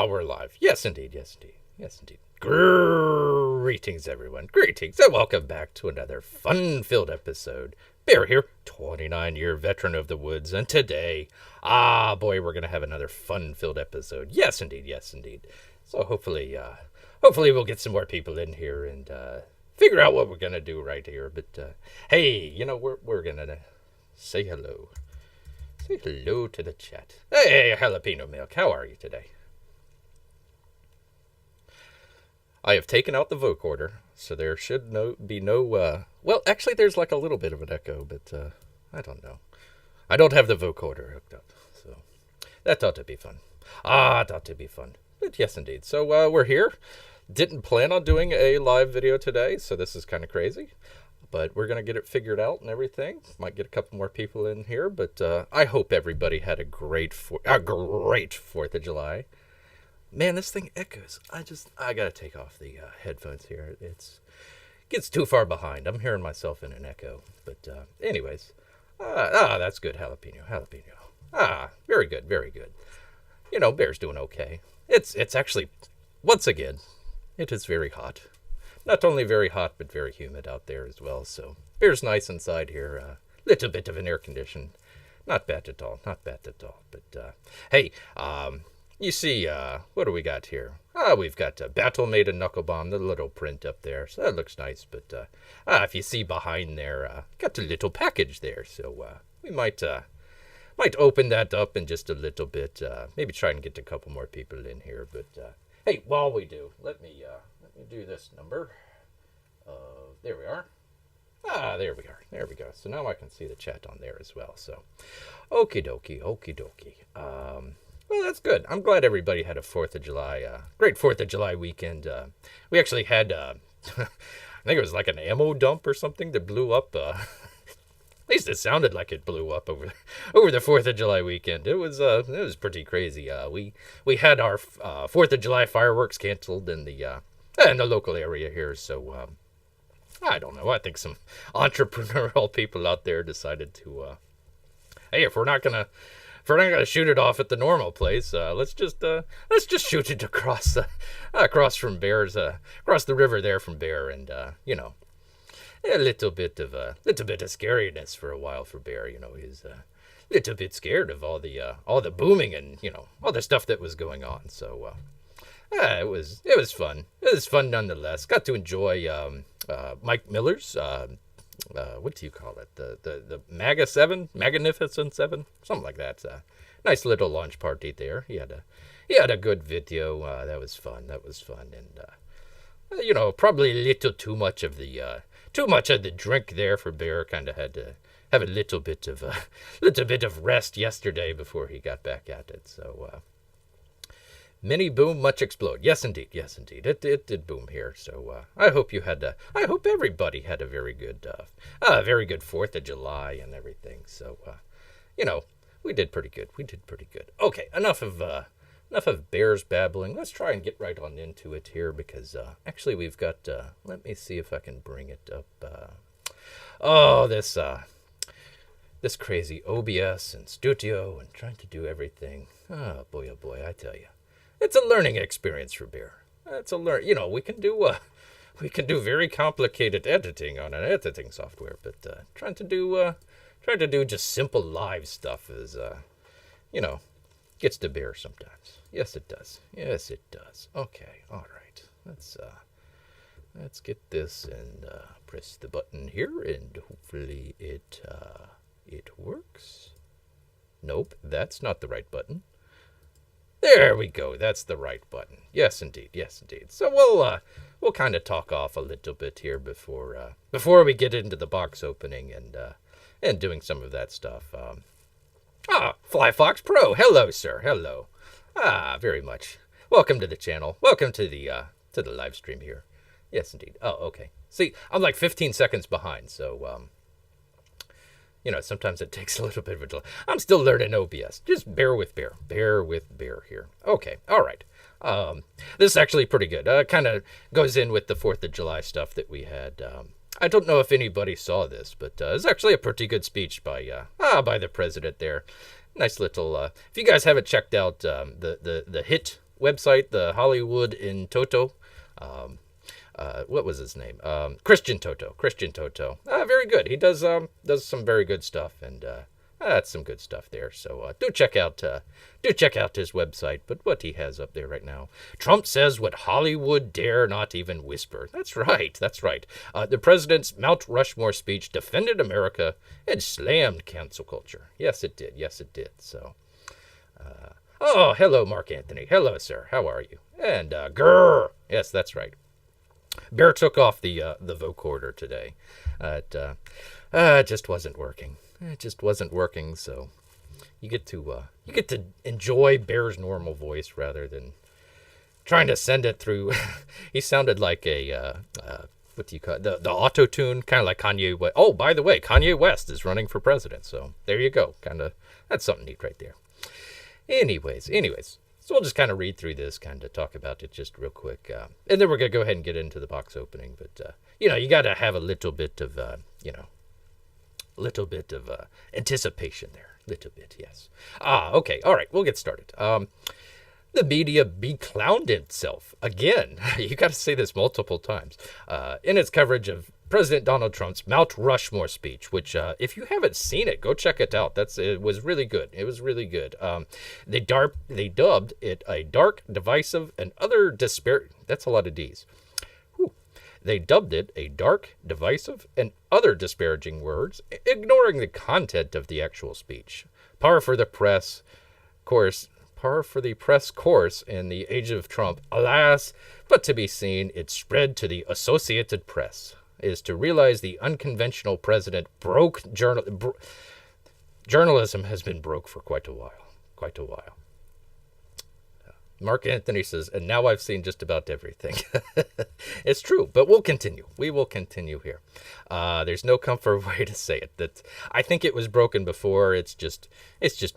Ah, we're live. Yes, indeed. Yes, indeed. Yes, indeed. Greetings, everyone. Greetings, and welcome back to another fun-filled episode. Bear here, 29-year veteran of the woods, and today, boy, we're going to have another fun-filled episode. Yes, indeed. Yes, indeed. So hopefully we'll get some more people in here and figure out what we're going to do right here. But, hey, we're going to say hello. Say hello to the chat. Hey, Jalapeno Milk, how are you today? I have taken out the vocoder, so there should be no, well, actually there's like a little bit of an echo, but, I don't know. I don't have the vocoder hooked up, so that ought to be fun. It ought to be fun. But yes, indeed. So, we're here. Didn't plan on doing a live video today, so this is kind of crazy. But we're going to get it figured out and everything. Might get a couple more people in here, but, I hope everybody had a great 4th of July. Man, this thing echoes. I gotta take off the headphones here. Gets too far behind. I'm hearing myself in an echo. But anyways, that's good, jalapeno. Very good, very good. Bear's doing okay. It's actually, once again, it is very hot. Not only very hot, but very humid out there as well. So Bear's nice inside here. Little bit of an air condition. Not bad at all. Not bad at all. But hey, you see, what do we got here? We've got Battle Made a Knuckle Bomb, the little print up there, so that looks nice. But if you see behind there, got a little package there, so we might open that up in just a little bit. Maybe try and get a couple more people in here. But hey, while we do, let me do this number. There we are. There we are. There we go. So now I can see the chat on there as well. So, okie dokie. Well, that's good. I'm glad everybody had a 4th of July, great 4th of July weekend. We actually had, I think it was like an ammo dump or something that blew up. At least it sounded like it blew up over the 4th of July weekend. It was pretty crazy. We had our 4th of July fireworks canceled in the local area here. So I don't know. I think some entrepreneurial people out there decided to, hey, if we're not gonna shoot it off at the normal place, let's just shoot it across from Bear's, across the river there from Bear, and a little bit of scariness for a while for Bear. He's a little bit scared of all the booming and all the stuff that was going on. So it was fun. It was fun nonetheless. Got to enjoy Mike Miller's. What do you call it? The Magnificent 7, something like that. Nice little launch party there. He had a good video. That was fun. And probably a little too much of the drink there for Bear. Kind of had to have a little bit of rest yesterday before he got back at it. So many boom, much explode. Yes, indeed. It did boom here. So I hope everybody had a very good 4th of July and everything. So we did pretty good. Okay, enough of Bear's babbling. Let's try and get right on into it here because actually we've got. Let me see if I can bring it up. This crazy OBS and Studio and trying to do everything. Oh boy, I tell you. It's a learning experience for Bear. We can do very complicated editing on an editing software, but trying to do just simple live stuff is gets to Bear sometimes. Yes, it does. Okay, all right. Let's get this and press the button here, and hopefully it works. Nope, that's not the right button. There we go. That's the right button. Yes, indeed. So we'll kind of talk off a little bit here before we get into the box opening and doing some of that stuff. Fly Fox Pro. Hello, sir. Hello. Very much. Welcome to the channel. Welcome to the live stream here. Yes, indeed. Oh, okay. See, I'm like 15 seconds behind, so sometimes it takes a little bit of a delay. I'm still learning OBS. Just bear with Bear. Bear with Bear here. Okay, all right. This is actually pretty good. Kind of goes in with the 4th of July stuff that we had. I don't know if anybody saw this, but it's actually a pretty good speech by the president there. Nice little. If you guys haven't checked out the hit website, the Hollywood in Toto. What was his name? Christian Toto. Christian Toto. Very good. He does some very good stuff, and that's some good stuff there. So do check out his website. But what he has up there right now: Trump says what Hollywood dare not even whisper. That's right. That's right. The president's Mount Rushmore speech defended America and slammed cancel culture. Yes, it did. Yes, it did. So. Oh, hello, Mark Anthony. Hello, sir. How are you? And grrr. Yes, that's right. Bear took off the vocorder today. It just wasn't working. It just wasn't working. So you get to enjoy Bear's normal voice rather than trying to send it through. He sounded like a what do you call it? The auto tune, kind of like Kanye West. Oh, by the way, Kanye West is running for president. So there you go. That's something neat right there. Anyways. So we'll just kind of read through this, kind of talk about it just real quick. And then we're going to go ahead and get into the box opening. But, you got to have a little bit of, anticipation there. Little bit, yes. Okay. All right. We'll get started. The media beclowned itself again. You got to say this multiple times in its coverage of President Donald Trump's Mount Rushmore speech, which, if you haven't seen it, go check it out. It was really good. It was really good. They dubbed it a dark, divisive, and other That's a lot of D's. Whew. They dubbed it a dark, divisive, and other disparaging words, ignoring the content of the actual speech. Par for the press course in the age of Trump, alas, but to be seen, it spread to the Associated Press, is to realize the unconventional president broke journalism has been broke for quite a while. Mark Anthony says, and now I've seen just about everything. It's true, but we'll continue. We will continue here. There's no comfort way to say it. That I think it was broken before. It's just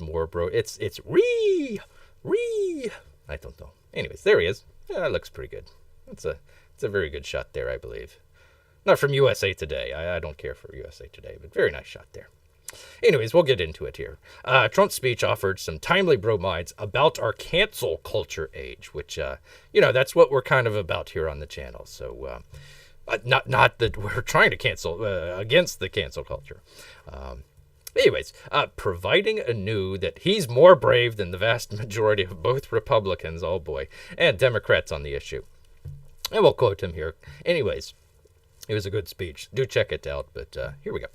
more It's I don't know. Anyways, there he is. Yeah, it looks pretty good. It's a very good shot there, I believe. Not from USA Today. I don't care for USA Today, but very nice shot there. Anyways, we'll get into it here. Trump's speech offered some timely bromides about our cancel culture age, which, that's what we're kind of about here on the channel. So, not that we're trying to cancel, against the cancel culture. Anyways, providing anew that he's more brave than the vast majority of both Republicans, oh boy, and Democrats on the issue. And we'll quote him here. Anyways, it was a good speech. Do check it out, but here we go.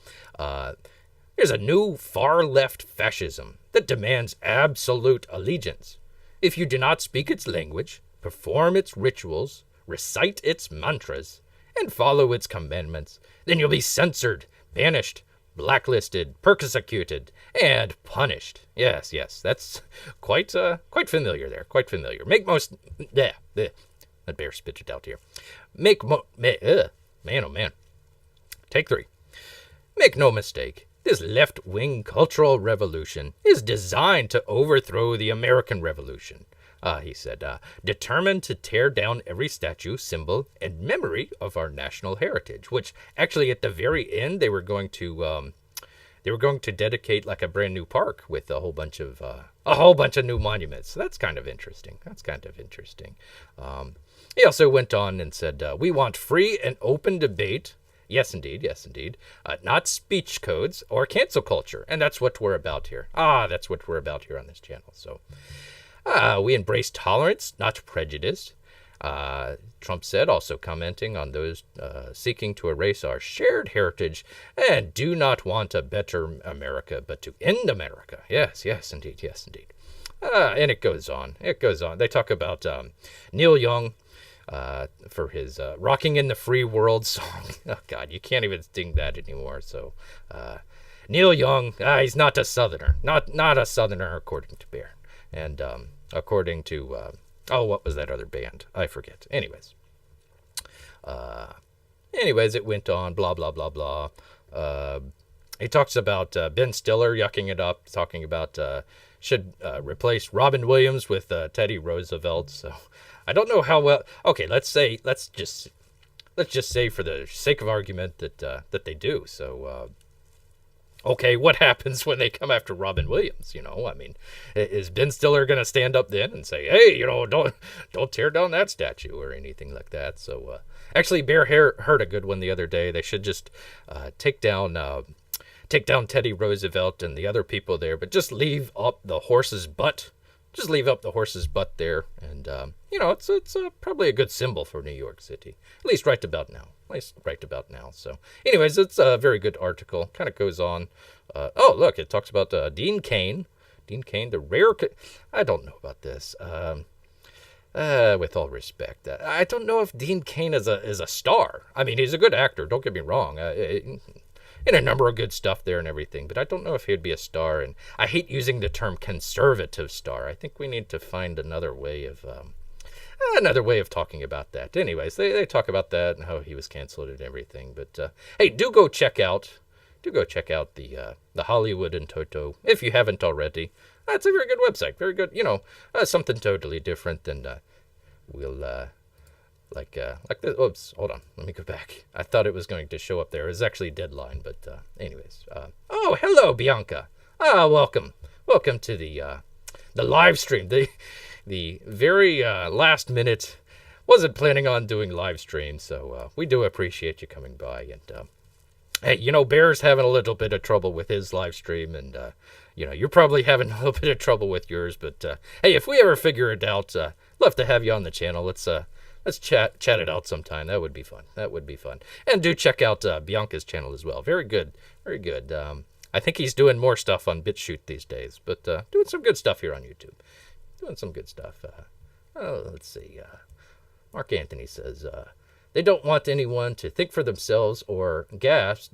There's a new far-left fascism that demands absolute allegiance. If you do not speak its language, perform its rituals, recite its mantras, and follow its commandments, then you'll be censored, banished, blacklisted, persecuted, and punished. Yes, that's quite familiar there. Quite familiar. That bear spit it out here. Man, oh man. Take 3. Make no mistake. This left-wing cultural revolution is designed to overthrow the American Revolution, he said, determined to tear down every statue, symbol, and memory of our national heritage, which actually at the very end they were going to dedicate like a brand new park with a whole bunch of new monuments. So that's kind of interesting. He also went on and said, we want free and open debate. Yes, indeed. Not speech codes or cancel culture. And that's what we're about here. That's what we're about here on this channel. So we embrace tolerance, not prejudice. Trump said, also commenting on those seeking to erase our shared heritage and do not want a better America, but to end America. Yes, indeed. And it goes on. They talk about Neil Young. For his Rocking in the Free World song. Oh, God, you can't even sing that anymore. So, Neil Young, he's not a Southerner. Not a Southerner, according to Bear. And according to, what was that other band? I forget. Anyways, it went on, blah, blah, blah, blah. He talks about Ben Stiller yucking it up, talking about should replace Robin Williams with Teddy Roosevelt. So I don't know how well. Okay, let's just say for the sake of argument that they do. So Okay, what happens when they come after Robin Williams? I mean, is Ben Stiller going to stand up then and say, "Hey, don't tear down that statue" or anything like that? So, actually, Bear heard a good one the other day. They should just take down Teddy Roosevelt and the other people there, but just leave up the horse's butt. Just leave up the horse's butt there, and it's probably a good symbol for New York City, at least right about now. So, anyways, it's a very good article. Kind of goes on. Oh, look, it talks about Dean Cain. Dean Cain, the rare. I don't know about this. With all respect, I don't know if Dean Cain is a star. I mean, he's a good actor. Don't get me wrong. In a number of good stuff there and everything, but I don't know if he'd be a star. And I hate using the term conservative star. I think we need to find another way of talking about that. Anyways, they talk about that and how he was canceled and everything. But hey, do go check out the Hollywood and Toto if you haven't already. It's a very good website. Very good. Something totally different than we'll. Like this. Oops, hold on. Let me go back. I thought it was going to show up there. It was actually Deadline, but anyways. Oh, hello, Bianca. Welcome to the live stream. The very last minute. Wasn't planning on doing live stream, so we do appreciate you coming by. And hey, Bear's having a little bit of trouble with his live stream, and you're probably having a little bit of trouble with yours. But hey, if we ever figure it out, love to have you on the channel. Let's chat it out sometime. That would be fun. And do check out Bianca's channel as well. Very good. I think he's doing more stuff on BitChute these days, but doing some good stuff here on YouTube. Doing some good stuff. Let's see. Mark Anthony says, they don't want anyone to think for themselves or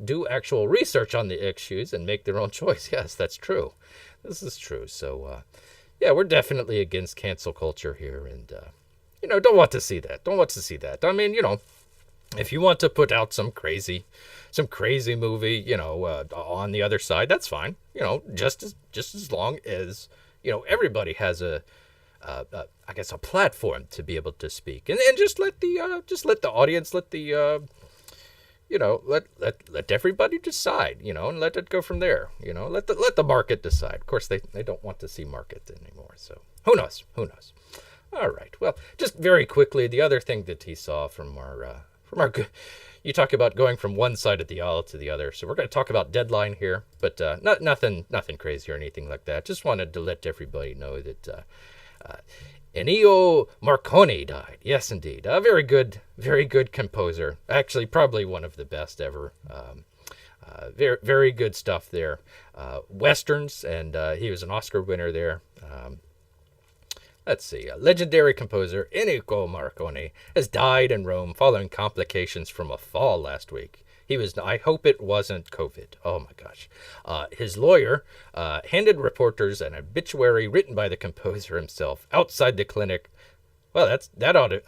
do actual research on the issues and make their own choice. Yes, that's true. This is true. So, yeah, we're definitely against cancel culture here, and don't want to see that. I mean, if you want to put out some crazy movie, on the other side, that's fine. Just as long as everybody has a platform to be able to speak, and just let the audience, let everybody decide, and let it go from there. Let the market decide. Of course, they don't want to see market anymore. So who knows? All right. Well, just very quickly, the other thing that he saw from our you talk about going from one side of the aisle to the other. So we're going to talk about Deadline here, but nothing crazy or anything like that. Just wanted to let everybody know that Ennio Morricone died. Yes, indeed. A very good composer. Actually, probably one of the best ever. Very, very good stuff there. Westerns, and he was an Oscar winner there. Let's see. Legendary composer Ennio Morricone has died in Rome following complications from a fall last week. I hope it wasn't COVID. Oh my gosh. His lawyer handed reporters an obituary written by the composer himself outside the clinic. Well,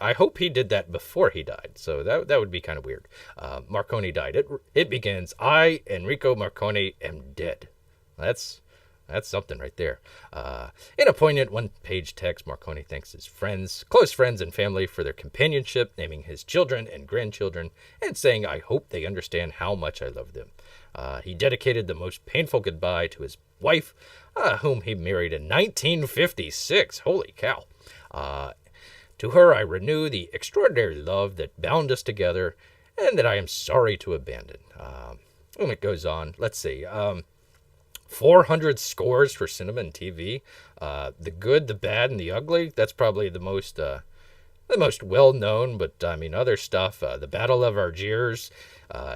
I hope he did that before he died. So that would be kind of weird. Morricone died. It begins, "I, Enrico Morricone, am dead." That's something right there. In a poignant one-page text, Morricone thanks his close friends and family for their companionship, naming his children and grandchildren, and saying, "I hope they understand how much I love them." He dedicated the most painful goodbye to his wife, whom he married in 1956. Holy cow. To her, I renew the extraordinary love that bound us together and that I am sorry to abandon. And it goes on. Let's see. 400 scores for cinema and TV. The Good, the Bad, and the Ugly. That's probably the most well-known, but I mean, other stuff. The Battle of Algiers,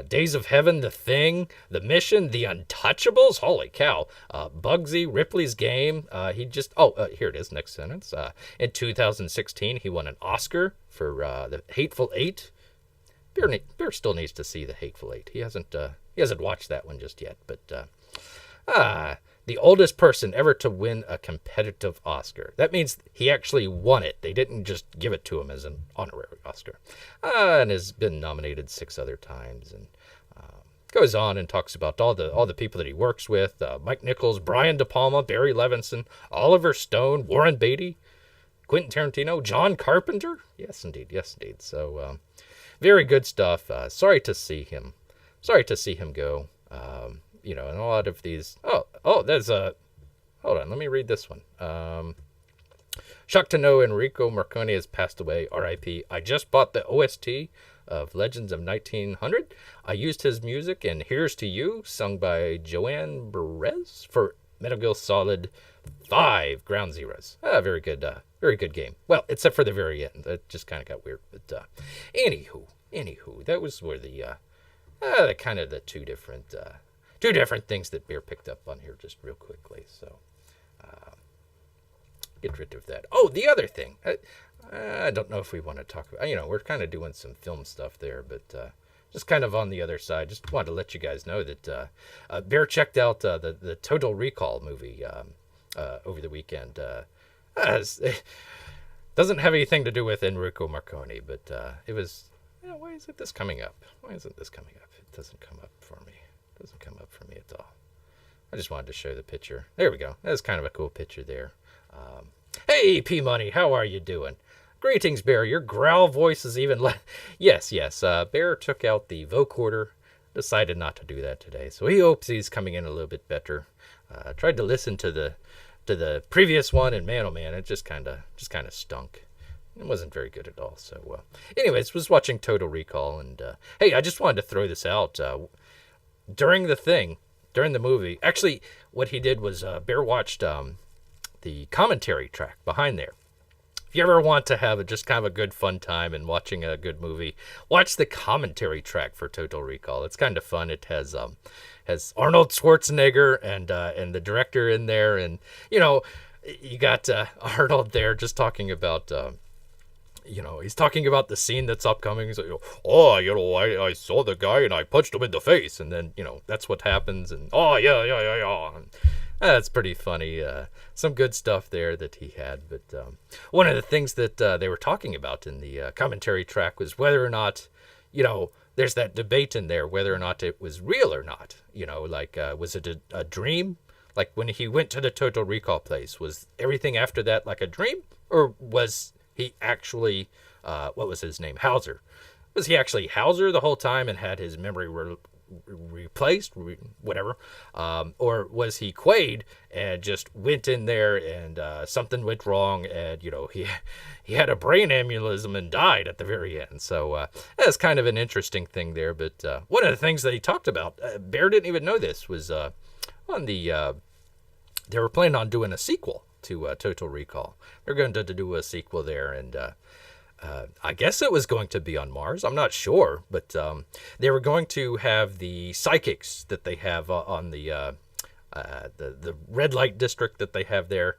Days of Heaven, The Thing, The Mission, The Untouchables. Holy cow. Bugsy, Ripley's Game. Here it is, next sentence. In 2016, he won an Oscar for The Hateful Eight. Bear still needs to see The Hateful Eight. He hasn't watched that one just yet, but the oldest person ever to win a competitive Oscar. That means he actually won it. They didn't just give it to him as an honorary Oscar. And has been nominated 6 other times. And goes on and talks about all the people that he works with. Mike Nichols, Brian De Palma, Barry Levinson, Oliver Stone, Warren Beatty, Quentin Tarantino, John Carpenter. Yes, indeed. So, very good stuff. Sorry to see him go. you know, and a lot of these. Oh, there's a. Hold on, let me read this one. Shocked to know Enrico Morricone has passed away. R.I.P. I just bought the OST of Legends of 1900. I used his music in Here's to You, sung by Joanne Perez for Metal Gear Solid 5 Ground Zeroes. Very good game. Well, except for the very end. That just kind of got weird. But anywho, that was where the kind of the two different things that Bear picked up on here just real quickly. So get rid of that. Oh, the other thing. I don't know if we want to talk about, you know, we're kind of doing some film stuff there, but just kind of on the other side, just wanted to let you guys know that Bear checked out the Total Recall movie over the weekend. It doesn't have anything to do with Enrico Morricone, but it was, you know, why isn't this coming up? Why isn't this coming up? It doesn't come up for me. It doesn't come up for me at all. I just wanted to show the picture. There we go. That's kind of a cool picture there. Hey, P-Money, how are you doing? Greetings, Bear. Your growl voice is even Yes. Bear took out the vocoder. Decided not to do that today, so he hopes he's coming in a little bit better. Tried to listen to the previous one, and man, oh man, it just kind of stunk. It wasn't very good at all. So, anyways, was watching Total Recall, and hey, I just wanted to throw this out. During the movie, actually, what he did was Bear watched the commentary track behind there. If you ever want to have just kind of a good fun time and watching a good movie, watch the commentary track for Total Recall. It's kind of fun. It has Arnold Schwarzenegger and the director in there, and you know, you got Arnold there just talking about. You know, he's talking about the scene that's upcoming. He's like, I saw the guy and I punched him in the face, and then, you know, that's what happens. And yeah. And, that's pretty funny. Some good stuff there that he had. But one of the things that they were talking about in the commentary track was whether or not, you know, there's that debate in there whether or not it was real or not. You know, like, was it a dream? Like when he went to the Total Recall place, was everything after that like a dream, or was he actually, what was his name? Hauser. Was he actually Hauser the whole time and had his memory replaced, whatever? Or was he Quaid and just went in there and something went wrong and, you know, he had a brain aneurysm and died at the very end. So that's kind of an interesting thing there. But one of the things that he talked about, Bear didn't even know this, was on the, they were planning on doing a sequel to Total Recall. They're going to do a sequel there, and I guess it was going to be on Mars. I'm not sure, but they were going to have the psychics that they have on the red light district that they have there.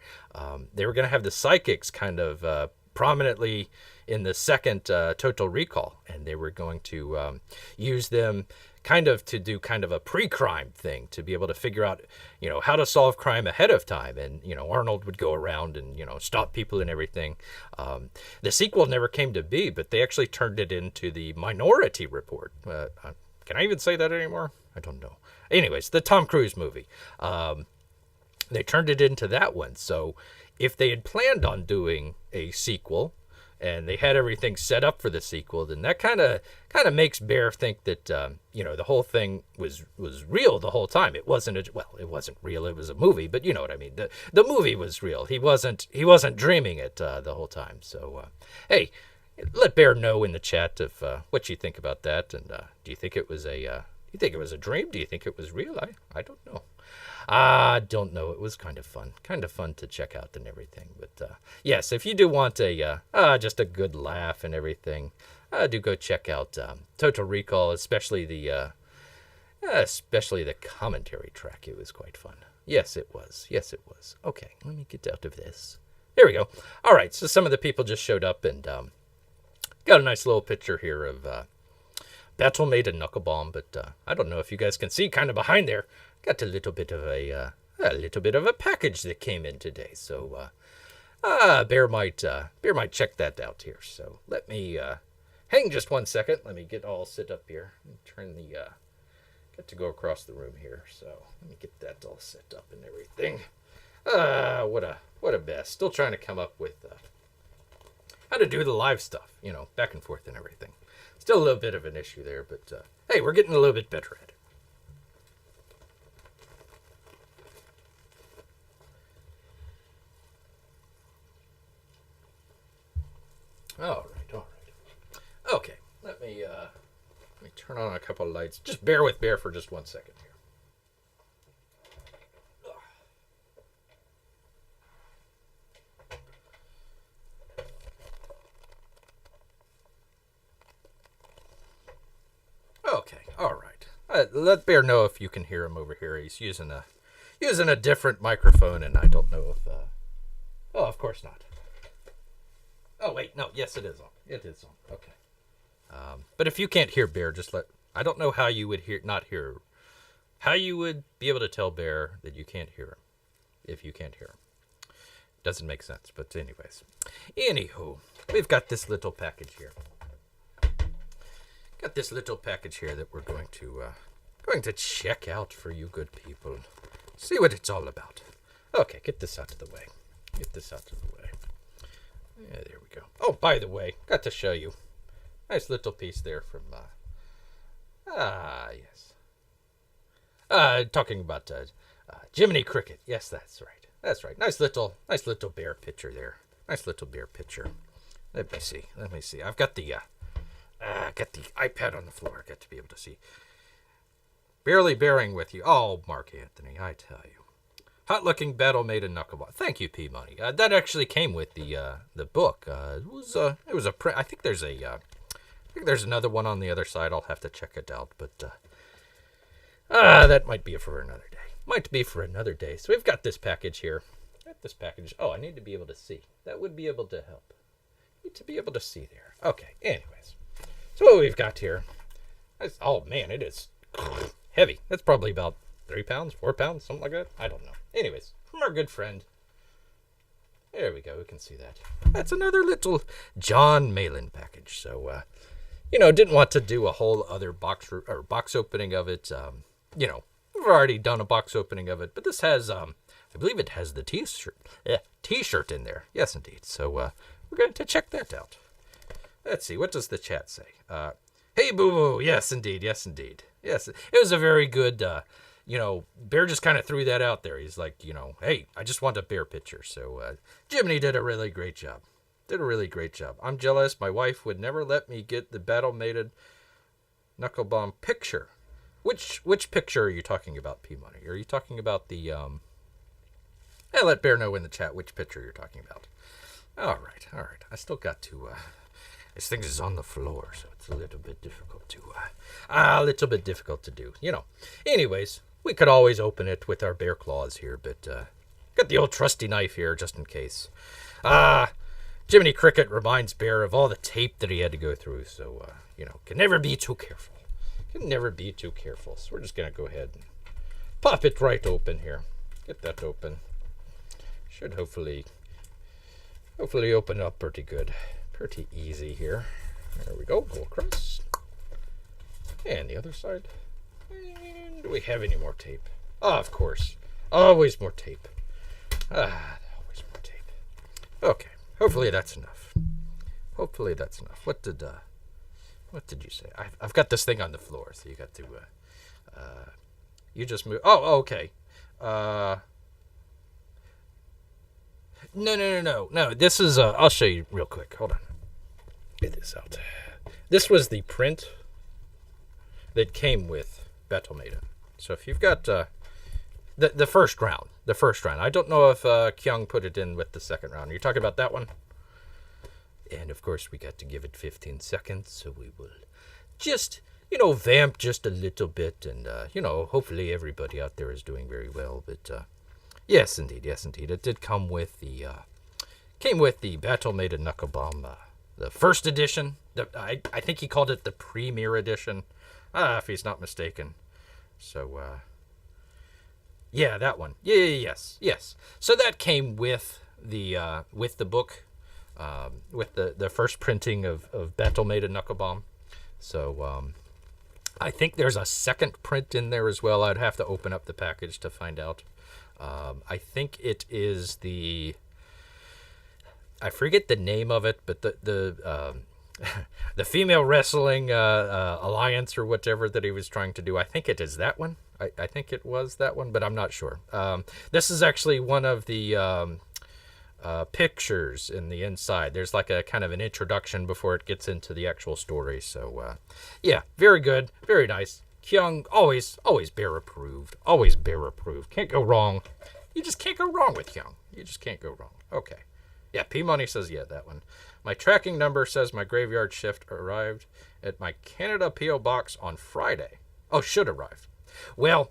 They were going to have the psychics kind of prominently in the second Total Recall, and they were going to use them kind of to do kind of a pre-crime thing, to be able to figure out, you know, how to solve crime ahead of time. And, you know, Arnold would go around and, you know, stop people and everything. The sequel never came to be, but they actually turned it into the Minority Report. Can I even say that anymore? I don't know. Anyways, the Tom Cruise movie. They turned it into that one. So if they had planned on doing a sequel, and they had everything set up for the sequel, then that kind of makes Bear think that you know, the whole thing was real the whole time. It wasn't it wasn't real. It was a movie, but you know what I mean. The movie was real. He wasn't dreaming it the whole time. So hey, let Bear know in the chat of what you think about that, and do you think it was a dream? Do you think it was real? I don't know. I don't know. It was kind of fun to check out and everything. But yes, if you do want a just a good laugh and everything, do go check out Total Recall, especially the commentary track. It was quite fun. Yes, it was. Okay, let me get out of this. There we go. All right, so some of the people just showed up and got a nice little picture here of Battle made a Knucklebomb, but I don't know if you guys can see kind of behind there. Got a little bit of a package that came in today. So Bear might check that out here. So let me hang just 1 second. Let me get all set up here. Turn the got to go across the room here. So let me get that all set up and everything. What a mess. Still trying to come up with how to do the live stuff, you know, back and forth and everything. Still a little bit of an issue there, but hey, we're getting a little bit better at it. All right, all right. Okay, let me turn on a couple of lights. Just bear with Bear for just 1 second here. Okay, all right. Let Bear know if you can hear him over here. He's using a different microphone, and I don't know if. Oh, of course not. Oh wait, no. Yes, it is on. It is on. Okay. But if you can't hear Bear, just let. I don't know how you would not hear. How you would be able to tell Bear that you can't hear him, if you can't hear him. Doesn't make sense. But anyways, anywho, we've got this little package here. Got this little package here that we're going to check out for you good people. See what it's all about. Okay, get this out of the way. Get this out of the way. Yeah, there we go. Oh, by the way, got to show you. Nice little piece there from, yes. Talking about, Jiminy Cricket. Yes, that's right. That's right. Nice little bear picture there. Nice little bear picture. Let me see. I've got the iPad on the floor. I got to be able to see. Barely bearing with you. Oh, Mark Anthony, I tell you. Hot-looking battle made in Knuckleball. Thank you, P Money. That actually came with the book. It was a print. I think there's another one on the other side. I'll have to check it out. But that might be for another day. So we've got this package here. Oh, I need to be able to see. That would be able to help. Need to be able to see there. Okay. Anyways, so what we've got here. Oh man, it is heavy. That's probably about 3 pounds, 4 pounds, something like that. I don't know. Anyways, from our good friend. There we go. We can see that. That's another little John Malin package. So, didn't want to do a whole other box opening of it. We've already done a box opening of it, but this has, I believe it has the t-shirt in there. Yes, indeed. So, we're going to check that out. Let's see. What does the chat say? Hey, boo-boo. Yes, indeed. Yes, it was a very good, Bear just kind of threw that out there. He's like, hey, I just want a bear picture. So, Jiminy did a really great job. I'm jealous. My wife would never let me get the battle mated Knucklebomb picture. Which picture are you talking about, P Money? Are you talking about the, let Bear know in the chat which picture you're talking about. All right. I still got to, this thing is on the floor, so it's a little bit difficult to do. Anyways, we could always open it with our bear claws here, but got the old trusty knife here just in case. Jiminy Cricket reminds Bear of all the tape that he had to go through, so can never be too careful. So we're just gonna go ahead and pop it right open here. Get that open. Should hopefully open up pretty good. Pretty easy here. There we go. Go across. And the other side. And do we have any more tape? Of course. Always more tape. Always more tape. Okay. Hopefully that's enough. What did you say? I've got this thing on the floor, so you got to you just move. Oh, okay. No. This is, I'll show you real quick. Hold on. Get this out. This was the print that came with Battle Maiden. So if you've got the first round. I don't know if Kyung put it in with the second round. You're talking about that one? And of course, we got to give it 15 seconds. So we will just, vamp just a little bit. And, hopefully everybody out there is doing very well. But, Yes, indeed. It did come with the Battle Maiden Knucklebomb, the first edition. I think he called it the Premier Edition, if he's not mistaken. So, yeah, that one. Yes. So that came with the book, with the first printing of Battle Maiden Knucklebomb. So, I think there's a second print in there as well. I'd have to open up the package to find out. I think it is I forget the name of it, but the female wrestling alliance or whatever that he was trying to do. I think it is that one. I think it was that one, but I'm not sure. This is actually one of the pictures in the inside. There's like a kind of an introduction before it gets into the actual story. So, yeah, very good. Very nice. Kyung, always bear approved. Always bear approved. Can't go wrong. You just can't go wrong with Kyung. You just can't go wrong. Okay. Yeah, P-Money says, yeah, that one. My tracking number says my graveyard shift arrived at my Canada P.O. box on Friday. Oh, should arrive. Well,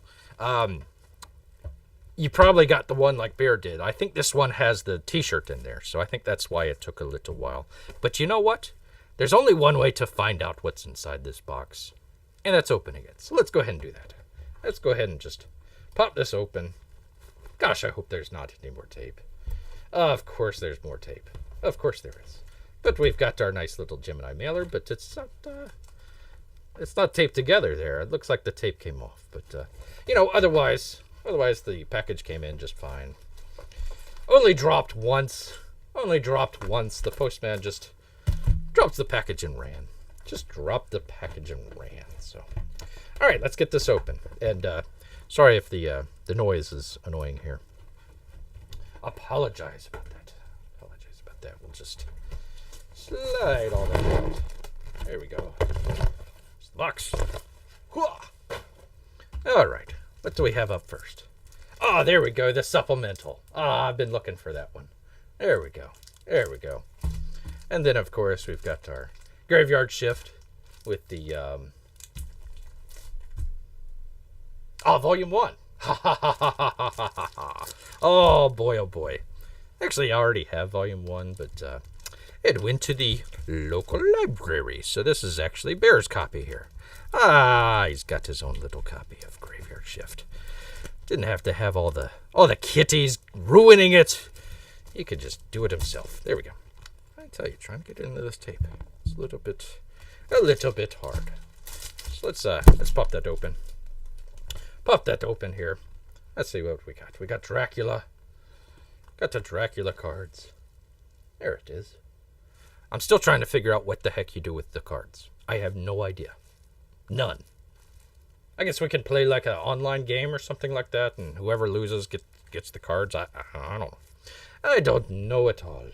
you probably got the one like Bear did. I think this one has the t-shirt in there, so I think that's why it took a little while. But you know what? There's only one way to find out what's inside this box, and that's opening it. So let's go ahead and do that. Let's go ahead and just pop this open. Gosh, I hope there's not any more tape. Of course there's more tape. Of course there is. But we've got our nice little Gemini mailer, but it's not taped together there. It looks like the tape came off. But, otherwise the package came in just fine. Only dropped once. The postman just dropped the package and ran. Just dropped the package and ran. So, all right, let's get this open. And sorry if the noise is annoying here. Apologize about that. We'll just slide all that out. There we go. Box. All right. What do we have up first? Oh, there we go. The supplemental. I've been looking for that one. There we go. And then, of course, we've got our graveyard shift with the volume 1. Oh boy. Actually, I already have volume 1, but it went to the local library. So this is actually Bear's copy here. He's got his own little copy of Graveyard Shift. Didn't have to have all the kitties ruining it. He could just do it himself. There we go. I tell you, trying to get into this tape, it's a little bit hard. So let's pop that open. Pop that open here. Let's see what we got. We got Dracula. Got the Dracula cards. There it is. I'm still trying to figure out what the heck you do with the cards. I have no idea. None. I guess we could play like an online game or something like that, and whoever loses gets the cards. I don't know. I don't know at all.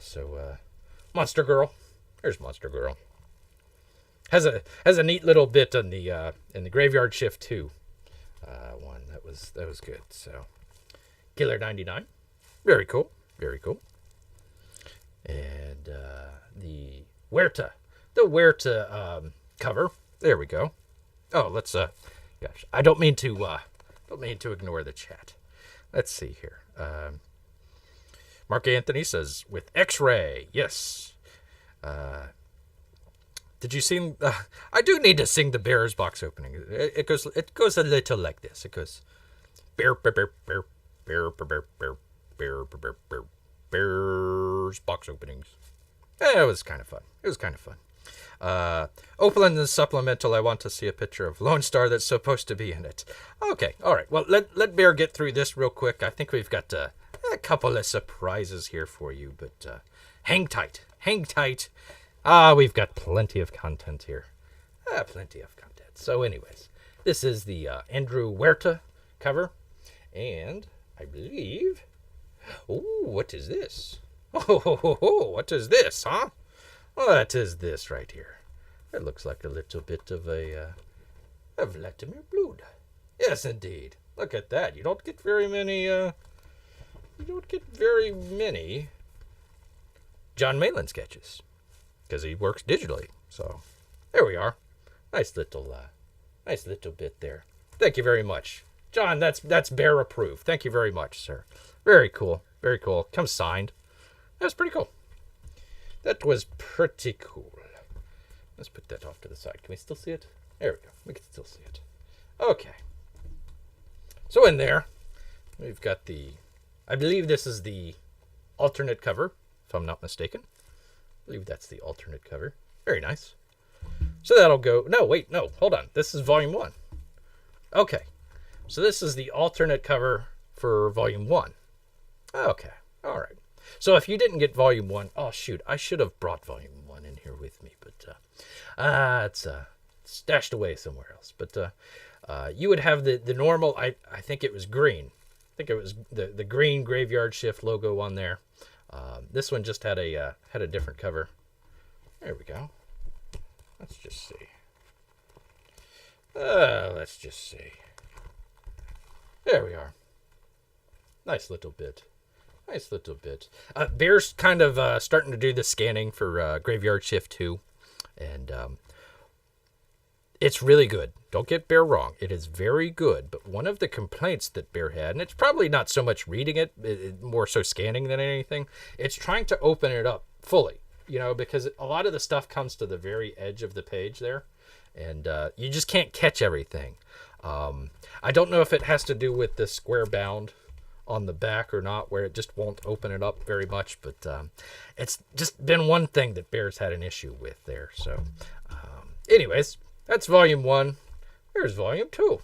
So, Monster Girl. There's Monster Girl. Has a neat little bit in the Graveyard Shift 2 one. That was good. So, Killer 99. Very cool. And the Huerta cover. There we go. Oh, let's gosh, I don't mean to ignore the chat. Let's see here. Mark Anthony says with X-Ray. Yes. Did you sing? I do need to sing the Bears box opening. It goes a little like this. It goes bear bear bear bear bear bear bear bear bear bear Bears box openings. It was kind of fun. Opal the supplemental. I want to see a picture of Lone Star that's supposed to be in it. Okay, all right. Well, let Bear get through this real quick. I think we've got a couple of surprises here for you, but hang tight. We've got plenty of content here. So, anyways, this is the Andrew Huerta cover, and I believe. Oh, what is this? Oh, what is this, huh? What is this right here? It looks like a little bit of a Vladimir Blood. Yes, indeed. Look at that. You don't get very many. John Malin sketches, because he works digitally. So, there we are. Nice little bit there. Thank you very much, John. That's Bear approved. Thank you very much, sir. Very cool. Comes signed. That's pretty cool. That was pretty cool. Let's put that off to the side. Can we still see it? There we go. We can still see it. Okay. So in there, we've got I believe this is the alternate cover, if I'm not mistaken. I believe that's the alternate cover. Very nice. So that'll go. No, wait, no. Hold on. This is volume 1. Okay. So this is the alternate cover for volume 1. Okay. All right. So if you didn't get volume 1, oh shoot, I should have brought volume 1 in here with me, but it's stashed away somewhere else. But you would have the normal. I think it was green. think it was the green Graveyard Shift logo on there. This one just had a different cover. There we go. Let's just see. Let's just see. There we are. Nice little bit. Nice little bit. Bear's kind of starting to do the scanning for Graveyard Shift 2. And it's really good. Don't get Bear wrong. It is very good. But one of the complaints that Bear had, and it's probably not so much reading it, more so scanning than anything, it's trying to open it up fully. Because a lot of the stuff comes to the very edge of the page there. And you just can't catch everything. I don't know if it has to do with the square bound on the back or not, where it just won't open it up very much, but it's just been one thing that Bear's had an issue with there. So anyways, that's volume 1. Here's volume 2.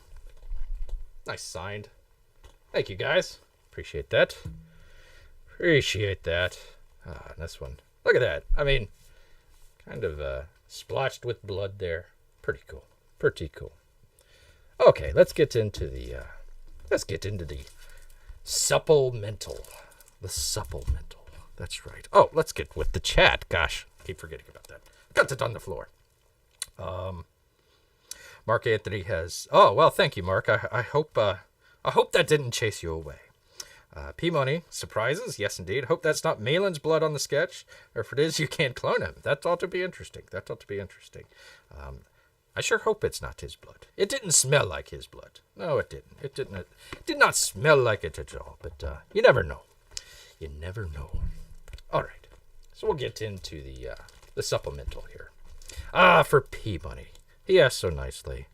Nice signed. Thank you guys, appreciate that. And this one, look at that. I mean, kind of splotched with blood there. Pretty cool. Okay, let's get into the supplemental. The supplemental. That's right. Oh, let's get with the chat. Gosh, keep forgetting about that. Got it on the floor. Mark Anthony has. Oh well, thank you, Mark. I hope that didn't chase you away. P Money surprises. Yes, indeed. Hope that's not Malin's blood on the sketch, or if it is, you can't clone him. That ought to be interesting. I sure hope it's not his blood. It didn't smell like his blood. No, it didn't. It did not smell like it at all. But you never know. You never know. All right. So we'll get into the supplemental here. For P-Money. He asked so nicely.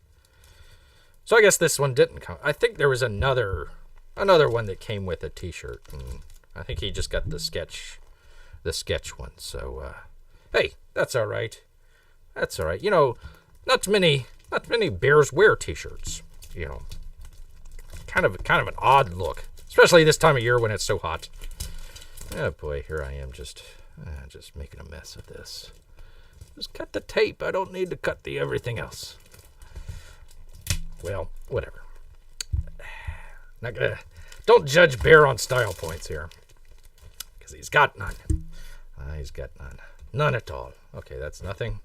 So I guess this one didn't come. I think there was another one that came with a T-shirt, and I think he just got the sketch one. So hey, that's all right. That's all right. Not many Bears wear T-shirts. Kind of an odd look, especially this time of year when it's so hot. Oh boy, here I am just making a mess of this. Just cut the tape. I don't need to cut the everything else. Well, whatever. Don't judge Bear on style points here, because he's got none. He's got none. None at all. Okay, that's nothing.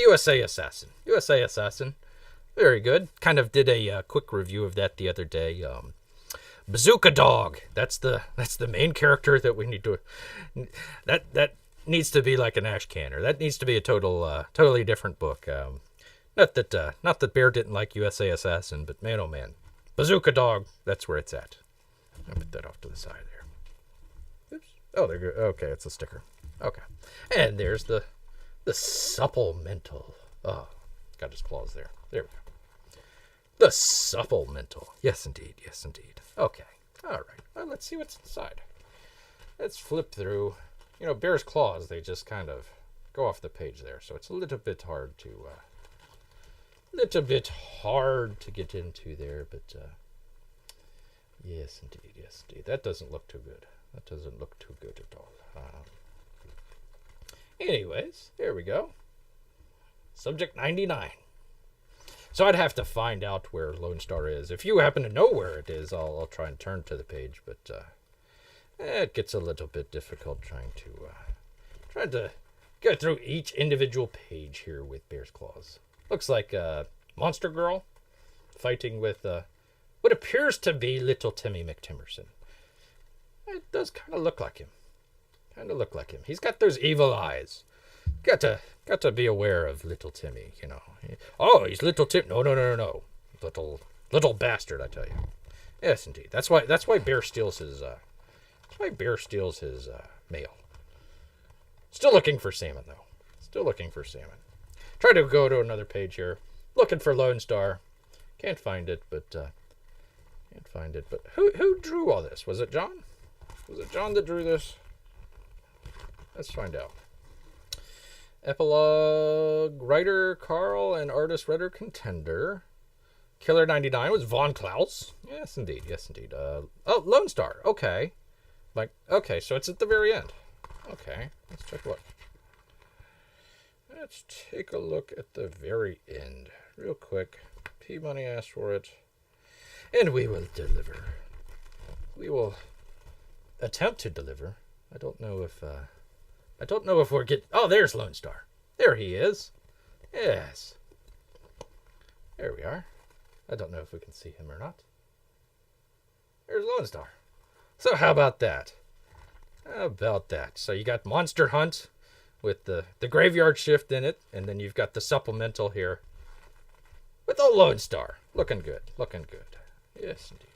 USA Assassin. Very good. Kind of did a quick review of that the other day. Bazooka Dog. That's the main character that we need to. That needs to be like an ash canner. That needs to be a totally different book. Not that Bear didn't like USA Assassin, but man, oh man, Bazooka Dog. That's where it's at. I'll put that off to the side there. Oops. Oh, there you go. Okay, it's a sticker. Okay, and there's the supplemental. Oh, got his claws there. There we go. The supplemental. Yes, indeed. Okay. All right. Well, let's see what's inside. Let's flip through. Bear's claws, they just kind of go off the page there, so it's a little bit hard to get into there, but yes, indeed. That doesn't look too good. At all. Anyways, there we go. Subject 99. So I'd have to find out where Lone Star is. If you happen to know where it is, I'll try and turn to the page, but it gets a little bit difficult trying to go through each individual page here with Bear's Claws. Looks like Monster Girl fighting with what appears to be little Timmy McTimerson. It does kind of look like him. He's got those evil eyes. Got to be aware of little Timmy, Oh, he's little Tim. No. Little bastard, I tell you. Yes, indeed. That's why Bear steals his mail. Still looking for salmon, though. Try to go to another page here. Looking for Lone Star. Can't find it, but who drew all this? Was it John? Was it John that drew this? Let's find out. Epilogue, writer Carl and artist Redder Contender. Killer 99 was Von Klaus. Yes, indeed. Lone Star. Okay. Okay, so it's at the very end. Okay, let's take a look. Let's take a look at the very end real quick. P-Money asked for it. and we will deliver. We will attempt to deliver. I don't know if we're getting... Oh, there's Lone Star. There he is. Yes. There we are. I don't know if we can see him or not. There's Lone Star. So how about that? How about that? So you got Monster Hunt with the graveyard shift in it, and then you've got the supplemental here with the Lone Star. Looking good. Looking good. Yes, indeed.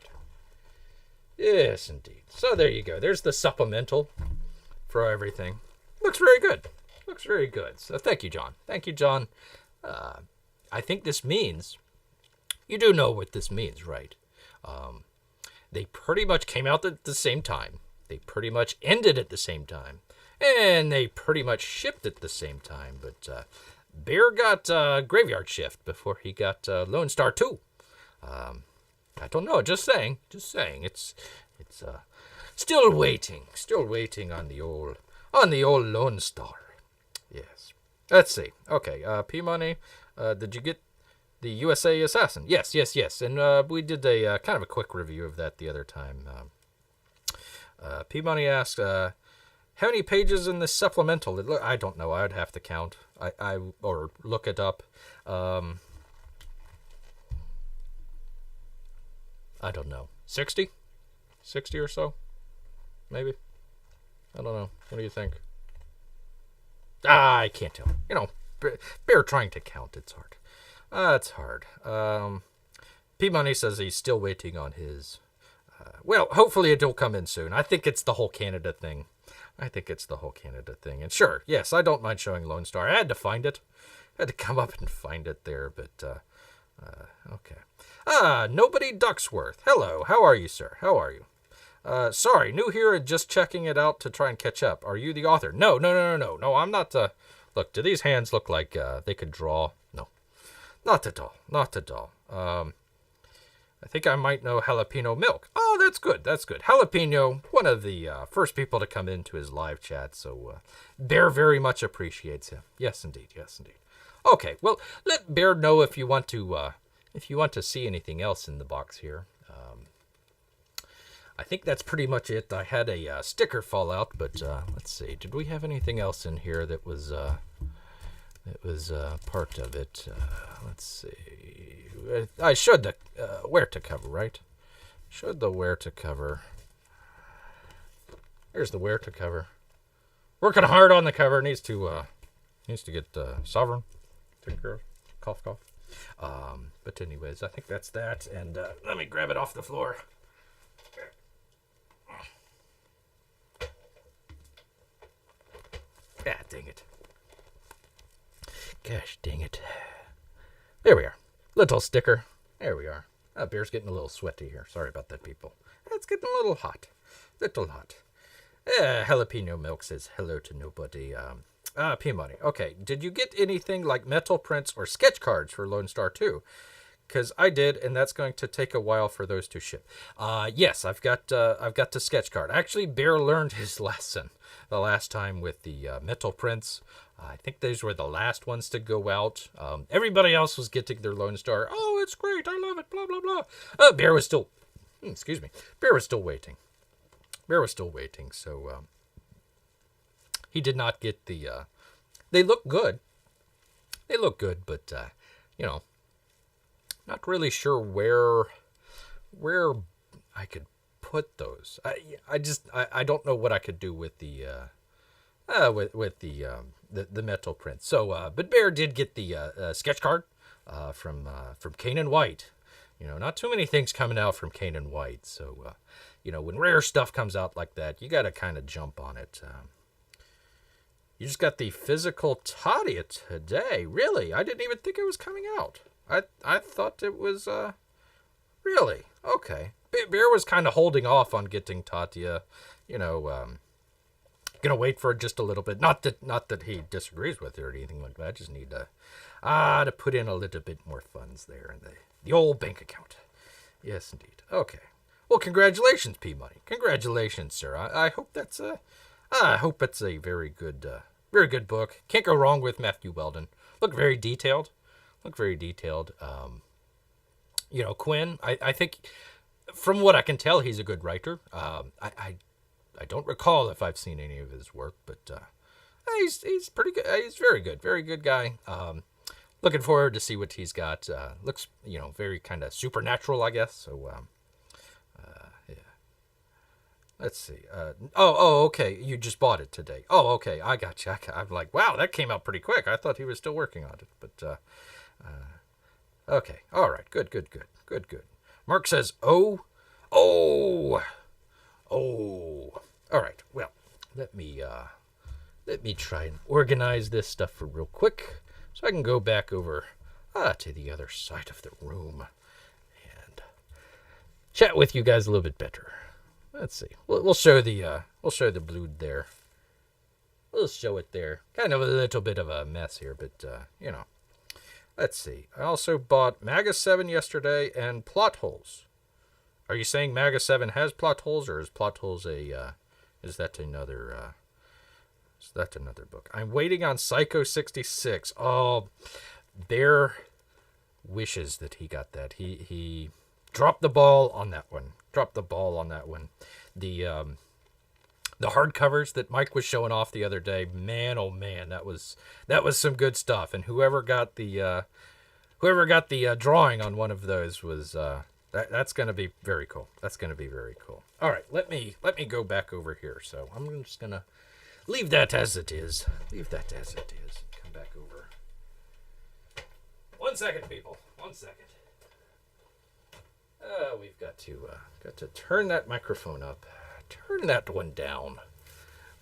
Yes, indeed. So there you go. There's the supplemental for everything. Looks very good. Looks very good. So thank you, John. Thank you, John. I think this means... You do know what this means, right? They pretty much came out at the same time. They pretty much ended at the same time. And they pretty much shipped at the same time. But Bear got Graveyard Shift before he got Lone Star 2. I don't know. Just saying. Just saying. It's still waiting on the old Lone Star. Yes. Let's see. Okay. P-Money. Did you get the USA Assassin? Yes. And we did a kind of a quick review of that the other time. P-Money asked, how many pages in this supplemental? I don't know. I'd have to count. Or look it up. I don't know. 60? 60 or so? Maybe? I don't know. What do you think? I can't tell. You know, Bear trying to count. It's hard. It's hard. P-Money says he's still waiting on his... well, hopefully it'll come in soon. I think it's the whole Canada thing. And sure, yes, I don't mind showing Lone Star. I had to find it. I had to come up and find it there, but... okay. Nobody Ducksworth. Hello, how are you, sir? How are you? Sorry, new here and just checking it out to try and catch up. Are you the author? No, I'm not, look, do these hands look like, they could draw? No. Not at all. I think I might know Jalapeno Milk. Oh, that's good. Jalapeno, one of the, first people to come into his live chat, so, Bear very much appreciates him. Yes, indeed. Okay, well, let Bear know if you want to see anything else in the box here. I think that's pretty much it. I had a sticker fall out, but let's see. Did we have anything else in here that was part of it? Let's see. I showed the where to cover, right? Showed the where to cover. There's the where to cover. Working hard on the cover. Needs to get Sovereign taken care of. Cough. But anyways, I think that's that. And let me grab it off the floor. Ah, dang it. Gosh, dang it. There we are. Little sticker. There we are. Bear's getting a little sweaty here. Sorry about that, people. It's getting a little hot. Jalapeno Milk says hello to nobody. P-Money. Okay, did you get anything like metal prints or sketch cards for Lone Star 2? Because I did, and that's going to take a while for those to ship. Yes, I've got the sketch card. Actually, Bear learned his lesson the last time with the metal prints. I think those were the last ones to go out. Everybody else was getting their Lone Star. Oh, it's great. I love it. Blah, blah, blah. Bear was still... excuse me. Bear was still waiting. So, he did not get the... they look good. But, you know... Not really sure where I could put those. I don't know what I could do with the the metal print. So, but Bear did get the sketch card from Kane & White. You know, not too many things coming out from Kane & White. So, you know, when rare stuff comes out like that, you got to kind of jump on it. You just got the physical Tadia today. Really? I didn't even think it was coming out. I thought it was, really? Okay. Bear was kind of holding off on getting Tatia, you know, gonna wait for just a little bit. Not that he disagrees with it or anything like that. I just need to put in a little bit more funds there in the old bank account. Yes, indeed. Okay. Well, congratulations, P-Money. Congratulations, sir. I hope that's a very good book. Can't go wrong with Matthew Weldon. Look very detailed. Quinn, I think from what I can tell, he's a good writer. I don't recall if I've seen any of his work, but he's pretty good. He's very good guy. Looking forward to see what he's got. Looks very kind of supernatural, I guess. So yeah. Let's see. Okay. You just bought it today. Oh, okay. I got you. I'm like, wow, that came out pretty quick. I thought he was still working on it, but okay. All right. Good. Mark says, oh. All right. Well, let me try and organize this stuff for real quick so I can go back over to the other side of the room and chat with you guys a little bit better. Let's see. We'll show the blue there. We'll show it there. Kind of a little bit of a mess here, but Let's see. I also bought Maga 7 yesterday and Plot Holes. Are you saying Maga 7 has plot holes, or is Plot Holes is that another book? I'm waiting on Psycho 66. Oh, Bear wishes that he got that. He dropped the ball on that one. The hardcovers that Mike was showing off the other day, man, oh man, that was some good stuff. And whoever got the drawing on one of those was that's going to be very cool. All right, let me go back over here. So I'm just gonna leave that as it is. Come back over. 1 second, people. 1 second. We've got to turn that microphone up. Turn that one down.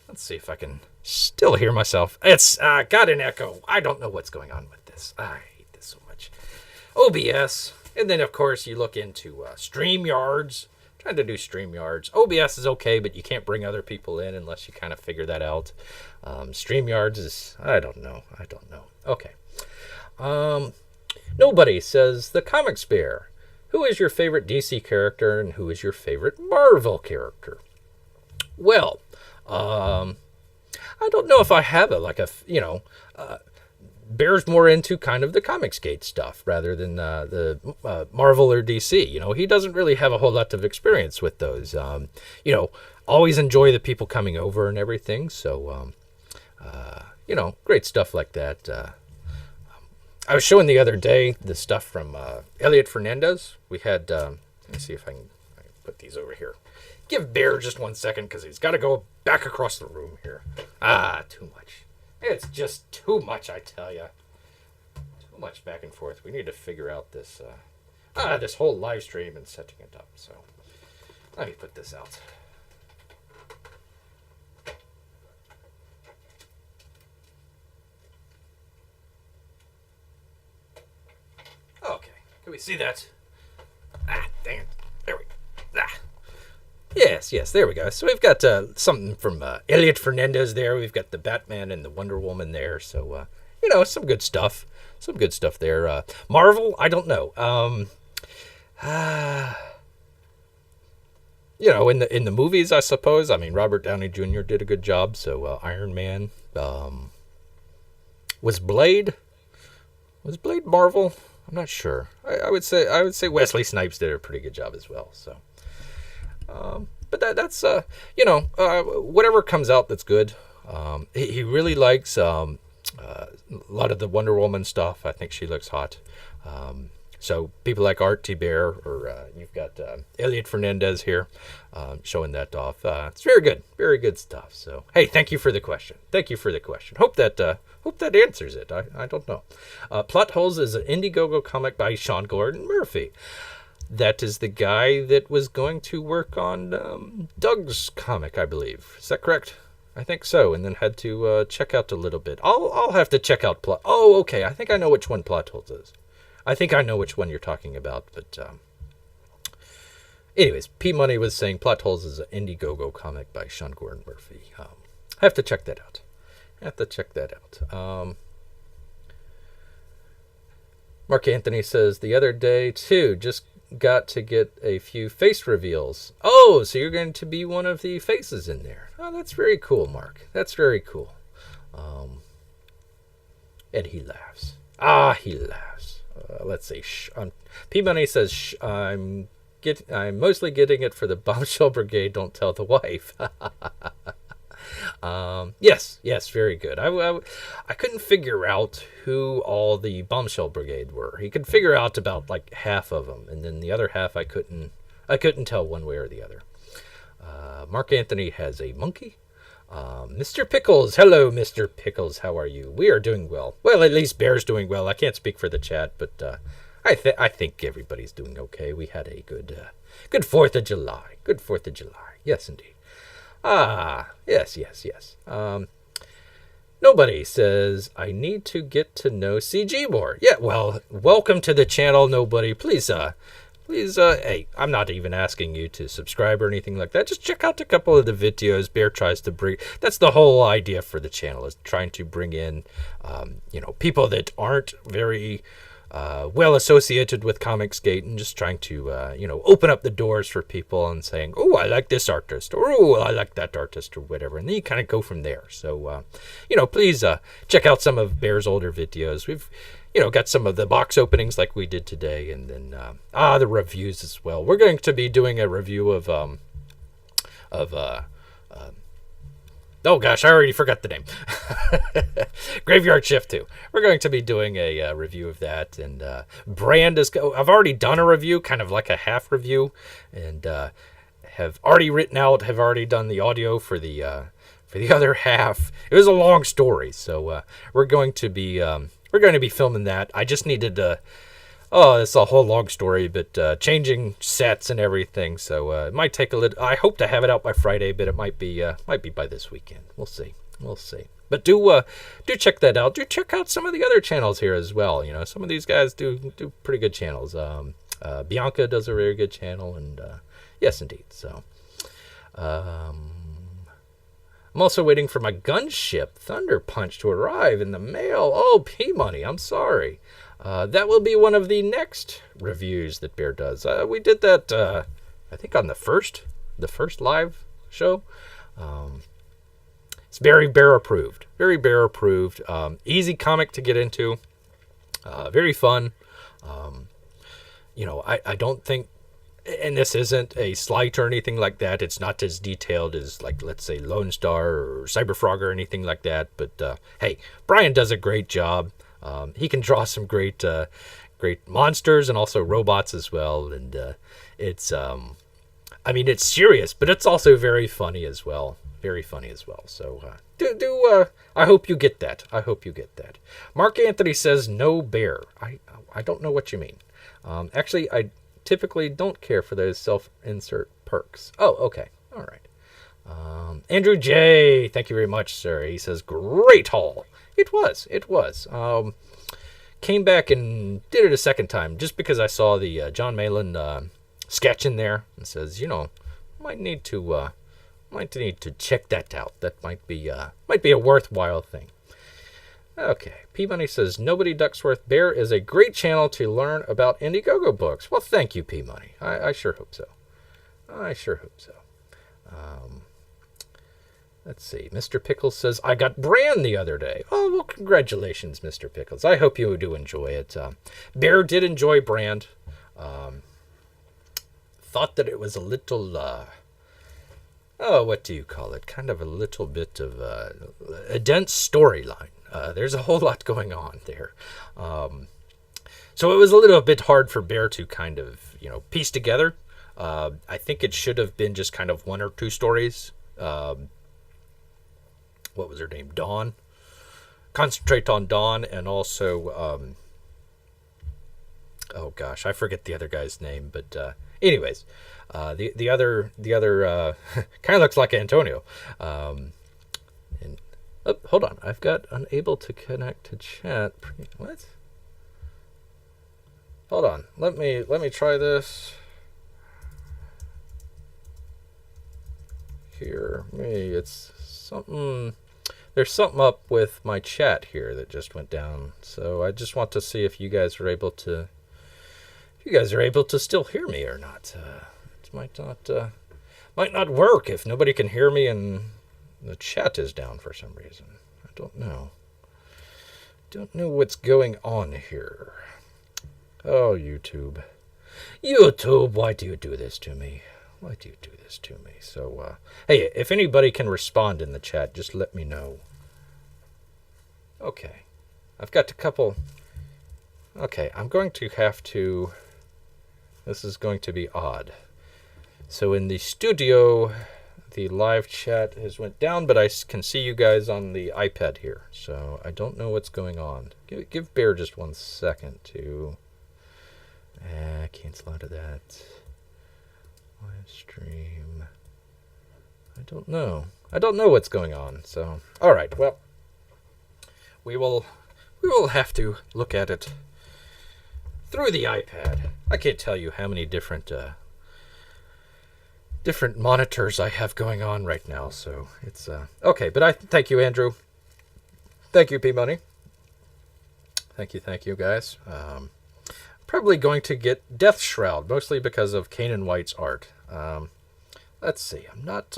Let's see if I can still hear myself. It's got an echo. I don't know what's going on with this. I hate this so much. OBS. And then, of course, you look into StreamYards. Trying to do StreamYards. OBS is okay, but you can't bring other people in unless you kind of figure that out. StreamYards is... I don't know. Okay. Nobody says, The Comics Bear. Who is your favorite DC character and who is your favorite Marvel character? Well, I don't know if I have Bear's more into kind of the Comicsgate stuff rather than the Marvel or DC. He doesn't really have a whole lot of experience with those. Always enjoy the people coming over and everything. So, great stuff like that. I was showing the other day the stuff from Elliot Fernandez. We had, let me see if I can put these over here. Give Bear just 1 second because he's got to go back across the room here. Too much. It's just too much, I tell you. Too much back and forth. We need to figure out this this whole live stream and setting it up. So let me put this out. Okay, can we see that? Dang it. There we go. Yes, there we go. So we've got something from Elliot Fernandez there. We've got the Batman and the Wonder Woman there. So, some good stuff. There. Marvel, I don't know. In the movies, I suppose. I mean, Robert Downey Jr. did a good job. So, Iron Man. Was Blade Marvel? I'm not sure. I would say Wesley Snipes did a pretty good job as well. So, but that's whatever comes out that's good. He really likes a lot of the Wonder Woman stuff. I think she looks hot. So people like Art T. Bear, or you've got Elliot Fernandez here showing that off. It's very good stuff. So hey, thank you for the question. Hope that answers it. I don't know. Plot Holes is an Indiegogo comic by Sean Gordon Murphy. That is the guy that was going to work on Doug's comic, I believe. Is that correct? I think so, and then had to check out a little bit. I'll have to check out Plot. Oh, okay. I think I know which one Plot Holes is. I think I know which one you're talking about, but anyways, P Money was saying Plot Holes is an Indiegogo comic by Sean Gordon Murphy. I have to check that out. Mark Anthony says the other day too, just got to get a few face reveals. Oh, so you're going to be one of the faces in there. Oh, that's very cool, Mark. That's very cool. And he laughs. He laughs. let's see. P Money says I'm mostly getting it for the Bombshell Brigade. Don't tell the wife. Yes, very good. I couldn't figure out who all the Bombshell Brigade were. He could figure out about like half of them, and then the other half I couldn't tell one way or the other. Mark Anthony has a monkey. Mr. Pickles, hello, Mr. Pickles. How are you? We are doing well. Well, at least Bear's doing well. I can't speak for the chat, but I think everybody's doing okay. We had a good 4th of July. Good 4th of July. Yes, indeed. Yes. Nobody says, I need to get to know CG more. Yeah, well, welcome to the channel, Nobody. Please, hey, I'm not even asking you to subscribe or anything like that. Just check out a couple of the videos Bear tries to bring. That's the whole idea for the channel, is trying to bring in, people that aren't very well associated with Comicsgate, and just trying to, open up the doors for people and saying, oh, I like this artist, or oh, I like that artist, or whatever. And then you kind of go from there. So, please check out some of Bear's older videos. We've, got some of the box openings like we did today, and then the reviews as well. We're going to be doing a review of oh gosh, I already forgot the name. Graveyard Shift 2. We're going to be doing a review of that, and Brand is. I've already done a review, kind of like a half review, and have already done the audio for the other half. It was a long story, so we're going to be filming that. I just needed to. Oh, it's a whole long story, but changing sets and everything, so it might take a little. I hope to have it out by Friday, but it might be by this weekend. We'll see. But do check that out. Do check out some of the other channels here as well. Some of these guys do pretty good channels. Bianca does a very good channel, and yes, indeed. So, I'm also waiting for my gunship Thunder Punch to arrive in the mail. Oh, P-Money, I'm sorry. That will be one of the next reviews that Bear does. We did that, I think, on the first live show. It's very Bear approved. Very Bear approved. Easy comic to get into. Very fun. I don't think, and this isn't a slight or anything like that. It's not as detailed as, like, let's say, Lone Star or Cyberfrog or anything like that. But hey, Brian does a great job. He can draw some great monsters and also robots as well. And it's serious, but it's also very funny as well. Very funny as well. So I hope you get that. Mark Anthony says no Bear. I don't know what you mean. Actually, I typically don't care for those self-insert perks. Oh, okay. All right. Andrew J. Thank you very much, sir. He says, great haul. It was. Came back and did it a second time just because I saw the John Malin sketch in there, and says, might need to check that out. That might be a worthwhile thing. Okay. P-Money says, Nobody Ducksworth. Bear is a great channel to learn about Indiegogo books. Well, thank you, P-Money. I sure hope so. Let's see. Mr. Pickles says, I got Brand the other day. Oh, well, congratulations, Mr. Pickles. I hope you do enjoy it. Bear did enjoy Brand. Thought that it was a little, what do you call it? Kind of a little bit of a dense storyline. There's a whole lot going on there. So it was a little bit hard for Bear to kind of, piece together. I think it should have been just kind of one or two stories. What was her name? Dawn. Concentrate on Dawn, and also, oh gosh, I forget the other guy's name, but anyways, the other kind of looks like Antonio. And hold on, I've got unable to connect to chat. What? Hold on, let me try this. Here, it's something. There's something up with my chat here that just went down. So I just want to see if you guys are able to still hear me or not. It might not work if nobody can hear me and the chat is down for some reason. I don't know. Don't know what's going on here. Oh, YouTube. YouTube, why do you do this to me? Why do you do this to me? So, hey, if anybody can respond in the chat, just let me know. Okay. I've got a couple... Okay, I'm going to have to... This is going to be odd. So in the studio, the live chat has went down, but I can see you guys on the iPad here. So I don't know what's going on. Give Bear just 1 second to... cancel out of that. Live stream. I don't know. I don't know what's going on. So, all right. Well, we will have to look at it through the iPad. I can't tell you how many different monitors I have going on right now. So it's okay. But I thank you, Andrew. Thank you, P Money. Thank you, guys. Probably going to get Death Shroud, mostly because of Kanan White's art. Let's see. I'm not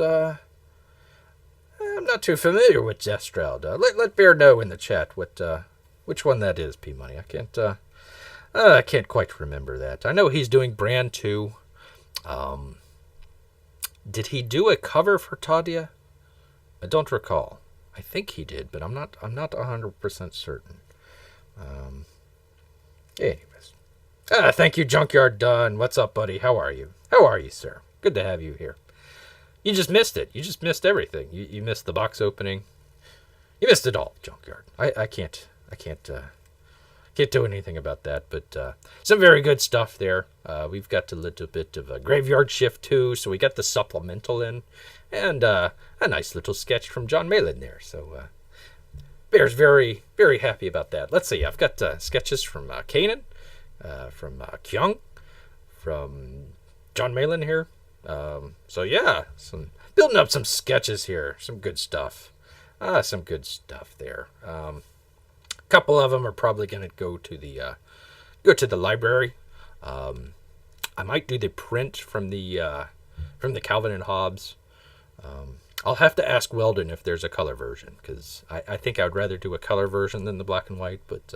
too familiar with Death Shroud. Let Bear know in the chat which one that is, P Money. I can't quite remember that. I know he's doing Brand 2. Did he do a cover for Tadia? I don't recall. I think he did, but I'm not 100% certain. Anyways. Thank you, Junkyard Dunn. What's up, buddy? How are you? How are you, sir? Good to have you here. You just missed it. You just missed everything. You missed the box opening. You missed it all, Junkyard. I can't do anything about that, but some very good stuff there. We've got a little bit of a Graveyard Shift too, so we got the supplemental in, and a nice little sketch from John Malin there. So Bear's very, very happy about that. Let's see. I've got sketches from Kanan, from Kyung, from John Malin here. So yeah, building up some sketches here. Some good stuff. Some good stuff there. Couple of them are probably going to go to the library. I might do the print from the Calvin and Hobbes. I'll have to ask Weldon if there's a color version, because I think I would rather do a color version than the black and white. But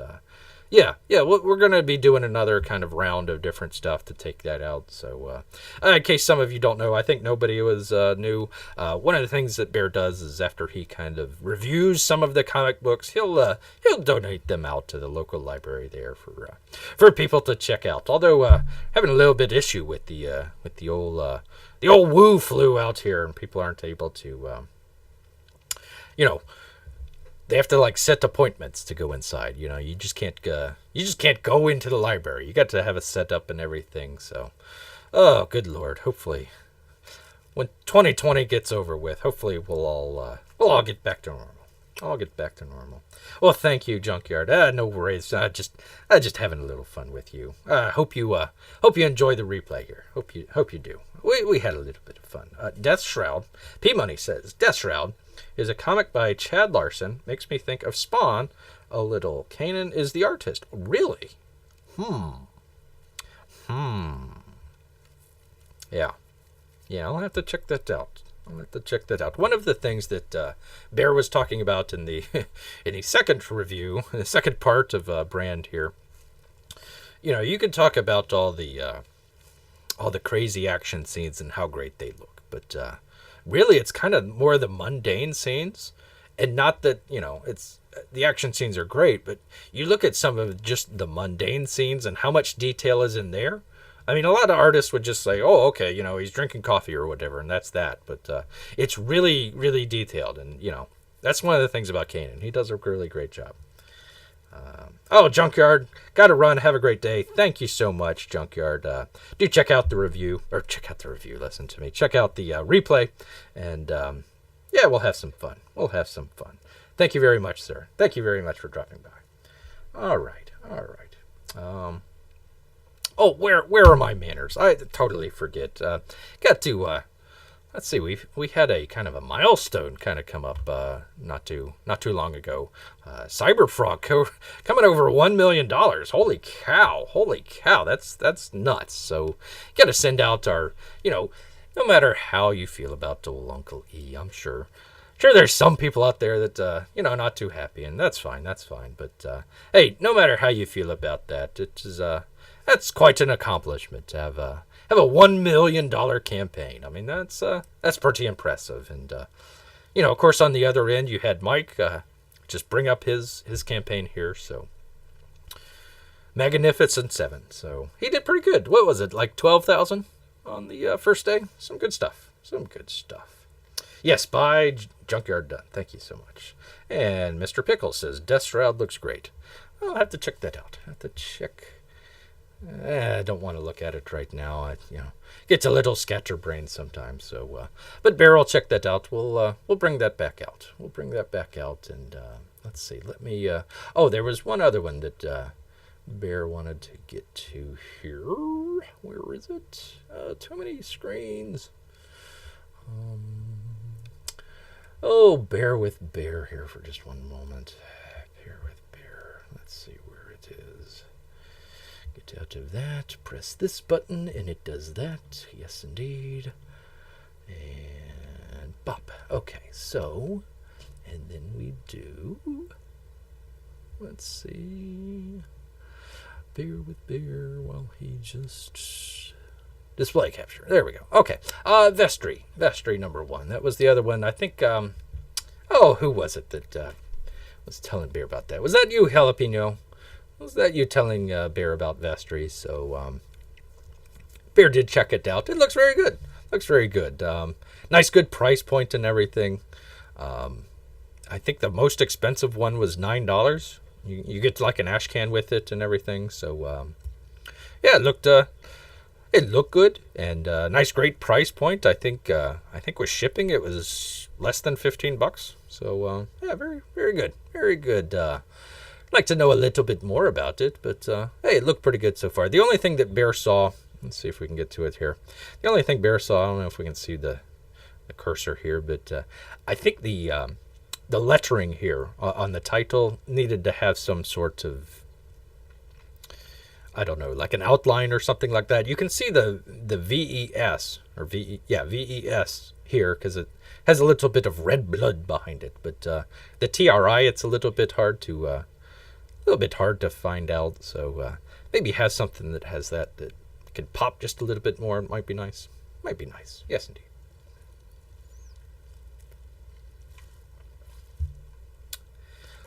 yeah, we're going to be doing another kind of round of different stuff to take that out. So in case some of you don't know, I think nobody was new. One of the things that Bear does is after he kind of reviews some of the comic books, he'll donate them out to the local library there for people to check out. Although having a little bit issue with the old Wu flu out here, and people aren't able to they have to set appointments to go inside. You just can't go into the library. You got to have it set up and everything. So, oh, good Lord. Hopefully, when 2020 gets over with, hopefully we'll all get back to normal. I'll get back to normal. Well, thank you, Junkyard. No worries. Just having a little fun with you. Hope you enjoy the replay here. Hope you do. We had a little bit of fun. Death Shroud. P Money says Death Shroud is a comic by Chad Larson. Makes me think of Spawn a little. Kanan is the artist. Really? Yeah. I'll have to check that out. One of the things that Bear was talking about in the second review, the second part of Brand here, you could talk about all the crazy action scenes and how great they look, but really it's kind of more the mundane scenes, and not that it's the action scenes are great, but you look at some of just the mundane scenes and how much detail is in there. I mean, a lot of artists would just say, oh, okay, he's drinking coffee or whatever, and that's that. But it's really, really detailed. And, that's one of the things about Kanan. He does a really great job. Junkyard, got to run. Have a great day. Thank you so much, Junkyard. Do check out the review. Listen to me. Check out the replay. And, we'll have some fun. Thank you very much, sir. Thank you very much for dropping by. All right. Where are my manners? I totally forget. Got to let's see. We had a kind of a milestone kind of come up not too long ago. Cyberfrog coming over $1 million. Holy cow! That's nuts. So got to send out our no matter how you feel about old Uncle E, I'm sure there's some people out there that not too happy, and that's fine. But hey, no matter how you feel about that, it is that's quite an accomplishment to have a $1 million campaign. I mean, that's pretty impressive. And of course, on the other end, you had Mike just bring up his campaign here. So Magnificent Seven. So he did pretty good. What was it, like 12,000 on the first day? Some good stuff. Some good stuff. Yes, by Junkyard Done. Thank you so much. And Mr. Pickles says Death Shroud looks great. I'll have to check that out. I don't want to look at it right now. Gets a little scatterbrained sometimes. So, but Bear will check that out. We'll bring that back out. And let's see. Let me. Oh, there was one other one that Bear wanted to get to here. Where is it? Too many screens. Bear with Bear here for just one moment. Bear with Bear. Let's see where it is. Get out of that. Press this button, and it does that. Yes, indeed. And bop. Okay, so, and then we do. Let's see. Bear with Bear while he just display capture. There we go. Okay. Vestry number 1. That was the other one. I think. Who was it that was telling Bear about that? Was that you, Jalapeno? Was that you telling Bear about Vestry? So Bear did check it out. It looks very good. Nice, good price point and everything. I think the most expensive one was $9. You get like an ash can with it and everything. So it looked good and nice, great price point. I think with shipping it was less than $15. So very, very good, very good. I'd like to know a little bit more about it, but hey, it looked pretty good so far. The only thing that Bear saw, let's see if we can get to it here. The only thing Bear saw, I don't know if we can see the cursor here, but I think the lettering here on the title needed to have some sort of, I don't know, like an outline or something like that. You can see the VES or VES here because it has a little bit of red blood behind it. But the TRI, it's a little bit hard to find out. So maybe has something that has that can pop just a little bit more. It might be nice. Yes, indeed.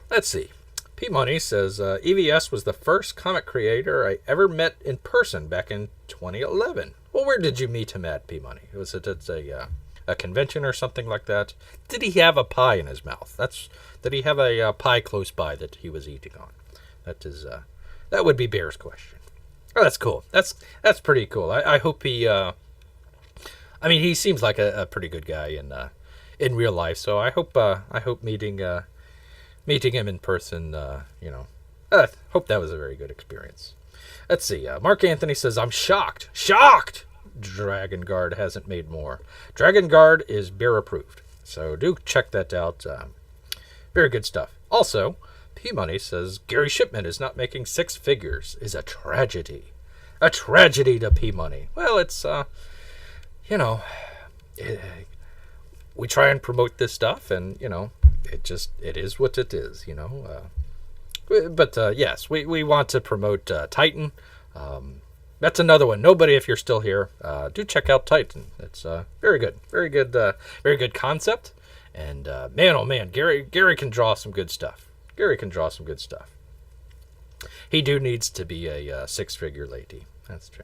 Let's see. P-Money says, EVS was the first comic creator I ever met in person back in 2011. Well, where did you meet him at, P-Money? Was it at a convention or something like that? Did he have a pie in his mouth? Did he have a pie close by that he was eating on? That would be Bear's question. Oh, that's cool. That's pretty cool. I hope he... he seems like a pretty good guy in real life, so I hope meeting him in person, hope that was a very good experience. Let's see. Mark Anthony says, I'm shocked. Dragon Guard hasn't made more. Dragon Guard is Bear approved. So do check that out. Very good stuff. Also, P-Money says, Gary Shipman is not making 6 figures is a tragedy. A tragedy to P-Money. Well, it's, we try and promote this stuff and, it is what it is, But yes, we want to promote Titan. That's another one. Nobody, if you're still here, do check out Titan. It's very good, very good concept. And man, oh man, Gary can draw some good stuff. He needs to be a 6-figure lady. That's true.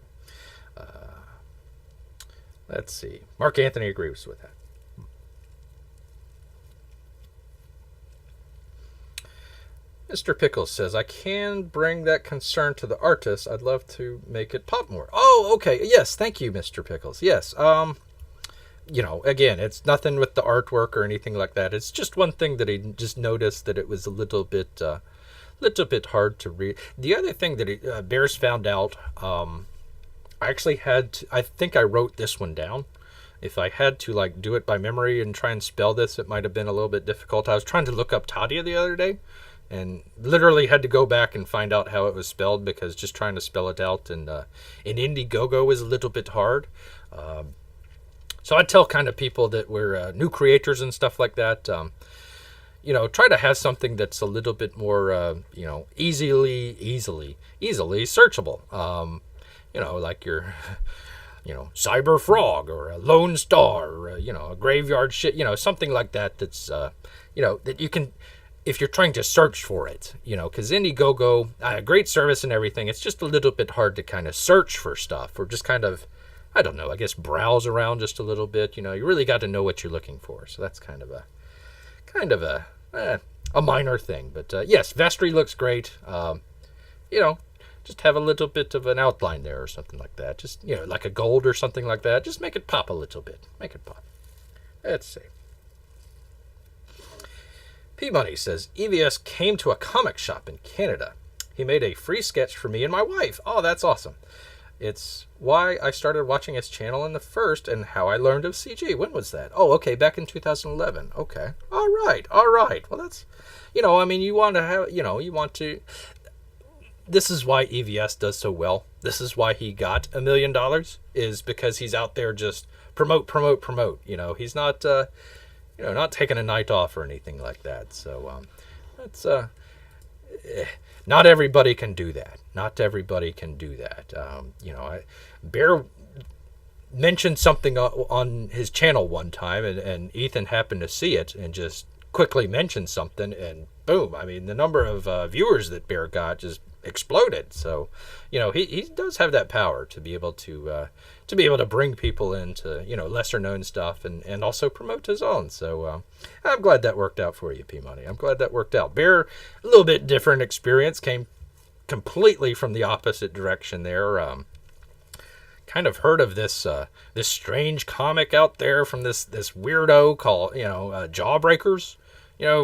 Let's see. Mark Anthony agrees with that. Mr. Pickles says, I can bring that concern to the artist. I'd love to make it pop more. Oh, okay. Yes, thank you, Mr. Pickles. Yes. Again, it's nothing with the artwork or anything like that. It's just one thing that he just noticed that it was a little bit hard to read. The other thing that Bears found out, I think I wrote this one down. If I had to do it by memory and try and spell this, it might have been a little bit difficult. I was trying to look up Tadia the other day and literally had to go back and find out how it was spelled because just trying to spell it out in Indiegogo was a little bit hard. So I tell kind of people that we're new creators and stuff like that, try to have something that's a little bit more, easily searchable. Like your, Cyber Frog or a Lone Star, or, a Graveyard Shit, something like that. That's, that you can, if you're trying to search for it, because Indiegogo, great service and everything. It's just a little bit hard to kind of search for stuff, or just kind of, I don't know, I guess browse around just a little bit. You really got to know what you're looking for. So that's kind of a minor thing. But yes, Vestry looks great. Just have a little bit of an outline there or something like that. Just, like a gold or something like that. Just make it pop a little bit. Make it pop. Let's see. P-Money says, EVS came to a comic shop in Canada. He made a free sketch for me and my wife. Oh, that's awesome. It's why I started watching his channel in the first and how I learned of CG. When was that? Oh, okay, back in 2011. Okay. All right. Well, that's, you want to have, you want to... This is why EVS does so well. This is why he got $1 million, is because he's out there just promote. He's not, not taking a night off or anything like that. So, that's, not everybody can do that. Bear mentioned something on his channel one time, and Ethan happened to see it and just quickly mentioned something, and boom. The number of viewers that Bear got just exploded. So, he does have that power to be able to bring people into, lesser known stuff and also promote his own. So, I'm glad that worked out for you, P-Money. I'm glad that worked out. Bear, a little bit different experience, came completely from the opposite direction there. Kind of heard of this strange comic out there from this weirdo called, Jawbreakers,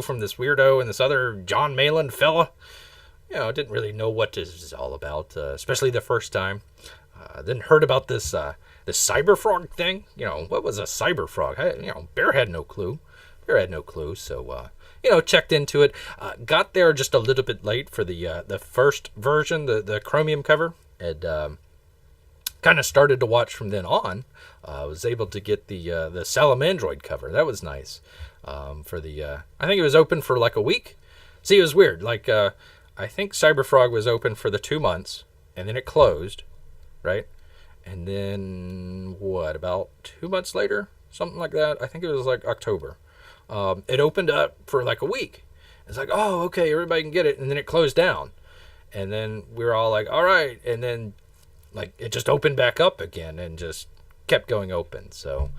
from this weirdo and this other John Malin fella. Didn't really know what this is all about, especially the first time. Then heard about this Cyber Frog thing. What was a Cyber Frog? Bear had no clue. So, checked into it. Got there just a little bit late for the first version, the Chromium cover, and kind of started to watch from then on. Was able to get the Salamandroid cover. That was nice. I think it was open for like a week. See, it was weird. Like, I think Cyberfrog was open for the 2 months, and then it closed, right? And then, about 2 months later? Something like that. I think it was like October. It opened up for like a week. It's like, oh, okay, everybody can get it. And then it closed down. And then we were all like, all right. And then, like, it just opened back up again and just kept going open. So,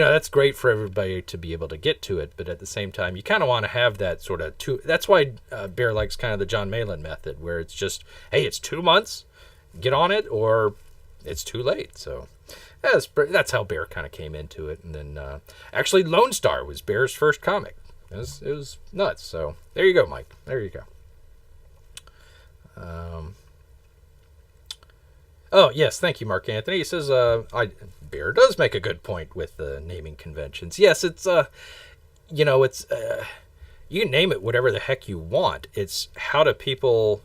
that's great for everybody to be able to get to it, but at the same time, you kind of want to have that sort of that's why Bear likes kind of the John Malin method, where it's just, hey, it's 2 months, get on it, or it's too late. So that's how Bear kind of came into it. And then actually Lone Star was Bear's first comic. It was nuts. So there you go, Mike. There you go. Oh, yes, thank you, Mark Anthony. He says, Bear does make a good point with the naming conventions. Yes, it's, you can name it whatever the heck you want. It's how do people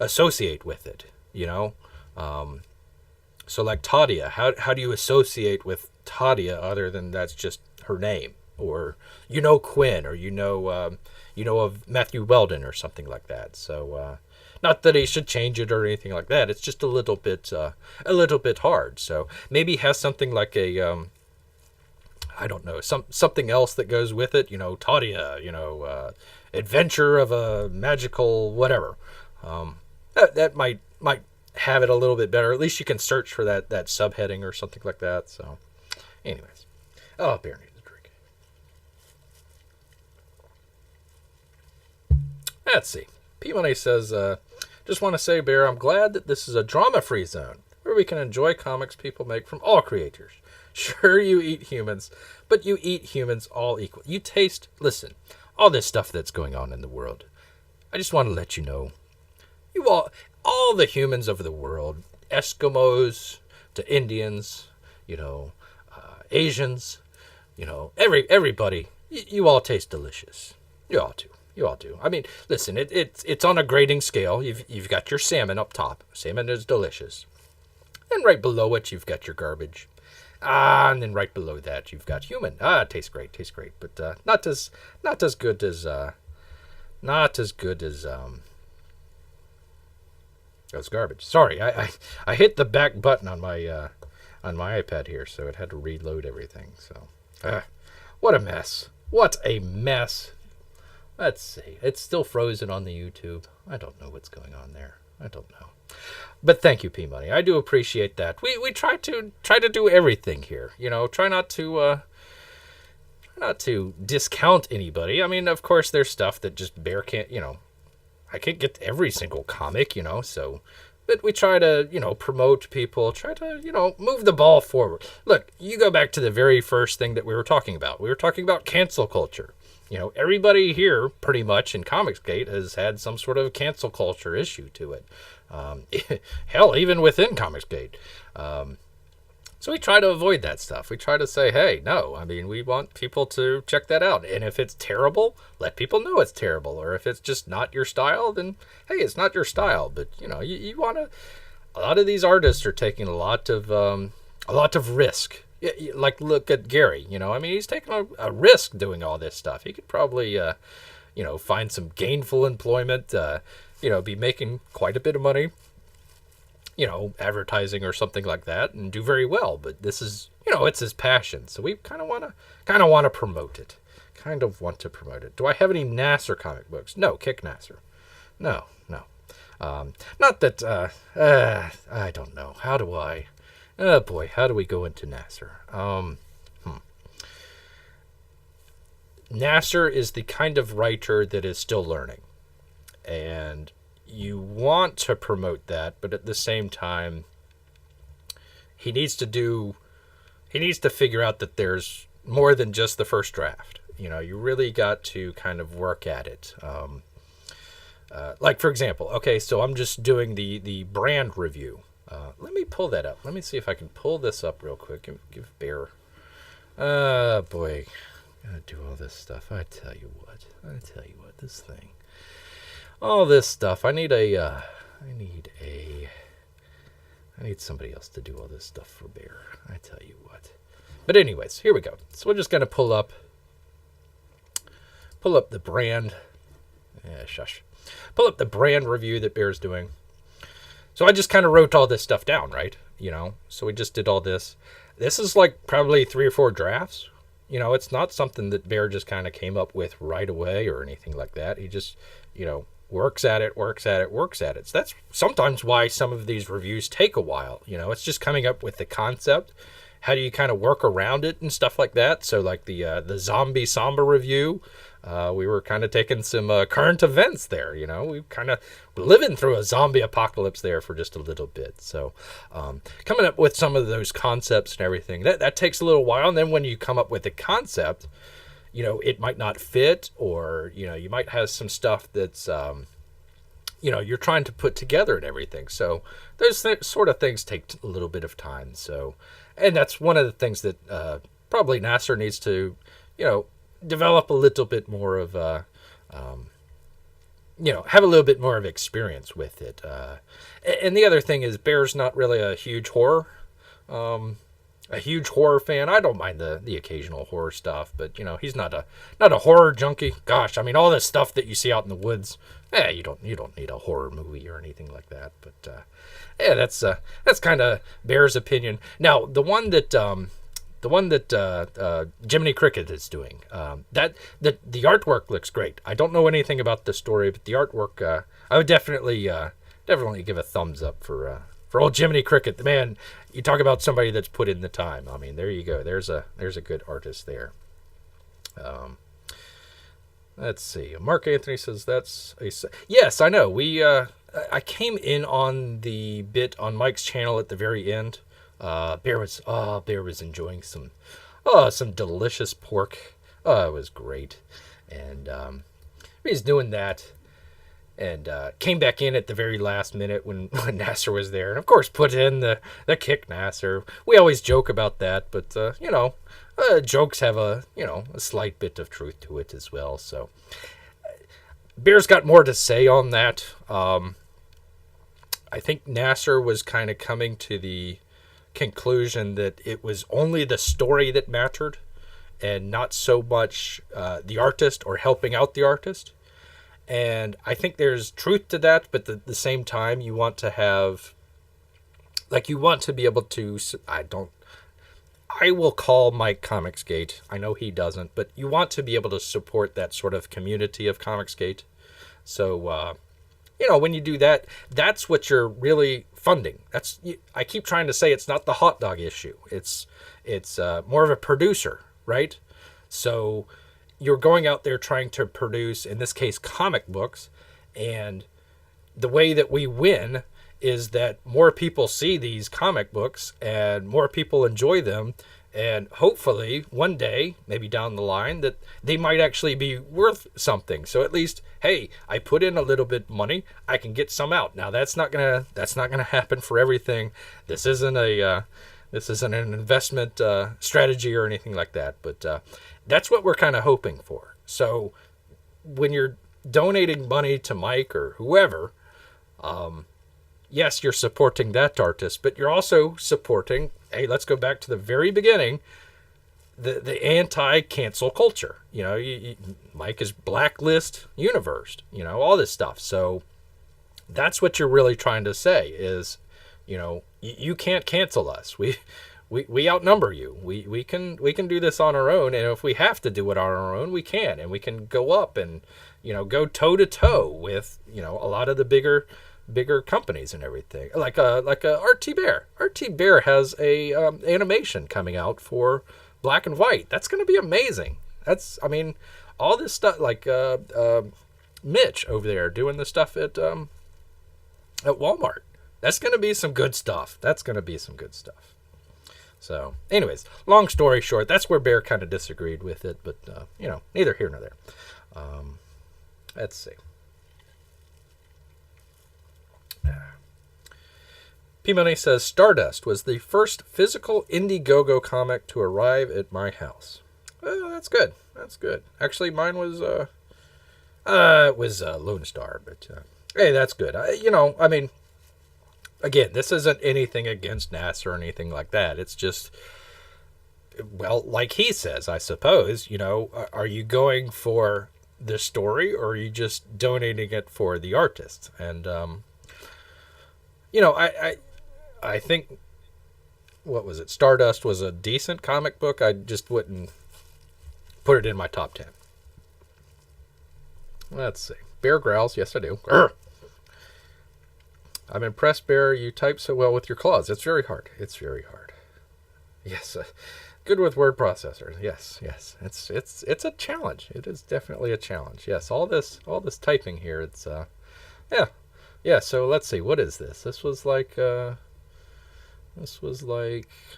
associate with it, So like Tadia, how do you associate with Tadia other than that's just her name? Or, Quinn, or, of Matthew Weldon or something like that. So, not that he should change it or anything like that. It's just a little bit hard. So maybe has something like a, I don't know, something else that goes with it. Tadia, adventure of a magical whatever. That might have it a little bit better. At least you can search for that subheading or something like that. So, anyways, Bear needs a drink. Let's see. P-Money says, just want to say, Bear, I'm glad that this is a drama-free zone where we can enjoy comics people make from all creators. Sure, you eat humans, but you eat humans all equal. You taste, listen, all this stuff that's going on in the world. I just want to let you know, all the humans of the world, Eskimos to Indians, Asians, everybody, you all taste delicious. You all do. You all do. I mean, listen, it's on a grading scale. You've got your salmon up top. Salmon is delicious. And right below it, you've got your garbage. And then right below that, you've got human. It tastes great, but not as good as that's garbage. Sorry, I hit the back button on my iPad here, so it had to reload everything. So, what a mess! What a mess! Let's see. It's still frozen on the YouTube. I don't know what's going on there. I don't know. But thank you, P Money. I do appreciate that. We try to do everything here. Try not to discount anybody. I mean, of course, there's stuff that just Bear can't. I can't get every single comic. So. But we try to, promote people, try to, move the ball forward. Look, you go back to the very first thing that we were talking about. We were talking about cancel culture. Everybody here, pretty much, in Comicsgate has had some sort of cancel culture issue to it. Hell, even within Comicsgate. So we try to avoid that stuff. We try to say, hey, no, I mean, we want people to check that out. And if it's terrible, let people know it's terrible. Or if it's just not your style, then, hey, it's not your style. But, you want to... A lot of these artists are taking a lot of risk. Like, look at Gary, I mean, he's taking a risk doing all this stuff. He could probably, find some gainful employment, be making quite a bit of money, advertising or something like that, and do very well. But this is, it's his passion, so we kind of want to promote it. Do I have any Nasser comic books? No. Kick Nasser. No. Not that. I don't know. How do I? Oh boy, how do we go into Nasser? Nasser is the kind of writer that is still learning, and you want to promote that, but at the same time, he needs to figure out that there's more than just the first draft. You really got to kind of work at it. Like, for example, okay, so I'm just doing the brand review. Let me pull that up. Let me see if I can pull this up real quick. Give Bear. Boy, gotta do all this stuff. I tell you what, this thing. All this stuff. I need somebody else to do all this stuff for Bear. I tell you what. But anyways, here we go. So we're just gonna pull up the brand. Pull up the brand review that Bear's doing. So I just kind of wrote all this stuff down, right? So we just did all this. This is like probably 3 or 4 drafts. It's not something that Bear just kind of came up with right away or anything like that. He just, works at it. So that's sometimes why some of these reviews take a while. It's just coming up with the concept. How do you kind of work around it and stuff like that? So like the Zombie Samba review, we were kind of taking some current events there. We kind of living through a zombie apocalypse there for just a little bit. So coming up with some of those concepts and everything, that takes a little while. And then when you come up with a concept, it might not fit, or, you might have some stuff that's, you're trying to put together and everything. So those sort of things take a little bit of time. So, and that's one of the things that probably Nasser needs to, develop a little bit more of, have a little bit more of experience with it. And the other thing is Bear's not really a huge horror fan. I don't mind the occasional horror stuff, but he's not a horror junkie. Gosh, I mean, all this stuff that you see out in the woods, you don't need a horror movie or anything like that. But that's kind of Bear's opinion. Now, the one that Jiminy Cricket is doing, the artwork looks great. I don't know anything about the story, but the artwork, I would definitely give a thumbs up for old Jiminy Cricket. The man, you talk about somebody that's put in the time. I mean, there you go. There's a good artist there. Let's see. Mark Anthony says yes, I know. I came in on the bit on Mike's channel at the very end. Bear was enjoying some delicious pork. It was great. And he's doing that. And came back in at the very last minute when Nasser was there. And, of course, put in the kick Nasser. We always joke about that. But, jokes have a slight bit of truth to it as well. So, Bear's got more to say on that. I think Nasser was kind of coming to the conclusion that it was only the story that mattered and not so much the artist or helping out the artist. And I think there's truth to that, but at the same time, you want to have, like, you want to be able to, I will call Mike Comicsgate. I know he doesn't, but you want to be able to support that sort of community of Comicsgate. So, when you do that, that's what you're really funding. I keep trying to say it's not the hot dog issue. It's more of a producer, right? So you're going out there trying to produce, in this case, comic books, and the way that we win is that more people see these comic books and more people enjoy them, and hopefully one day, maybe down the line, that they might actually be worth something. So at least, hey, I put in a little bit of money, I can get some out. Now that's not gonna happen for everything. This isn't an investment strategy or anything like that, but that's what we're kind of hoping for. So when you're donating money to Mike or whoever, yes, you're supporting that artist, but you're also supporting, hey, let's go back to the very beginning, the anti-cancel culture. Mike is Blacklist Universe, all this stuff. So that's what you're really trying to say is, you can't cancel us. We outnumber you. We can do this on our own, and if we have to do it on our own, we can, and we can go up and go toe to toe with a lot of the bigger companies and everything. Like a RT Bear. RT Bear has a animation coming out for Black and White. That's going to be amazing. All this stuff, like Mitch over there doing the stuff at Walmart. That's going to be some good stuff. So, anyways, long story short, that's where Bear kind of disagreed with it, but, neither here nor there. Let's see. P-Money says, Stardust was the first physical Indiegogo comic to arrive at my house. Well, that's good. Actually, mine was, Lone Star, but, hey, that's good. Again, this isn't anything against NASA or anything like that. It's just, well, like he says, I suppose, are you going for the story or are you just donating it for the artist? And, I think, what was it? Stardust was a decent comic book. I just wouldn't put it in my top 10. Let's see. Bear growls. Yes, I do. Urgh. I'm impressed, Bear. You type so well with your claws. It's very hard. Yes, good with word processors. Yes. It's a challenge. It is definitely a challenge. Yes, all this typing here. It's yeah. So let's see. What is this? This was like how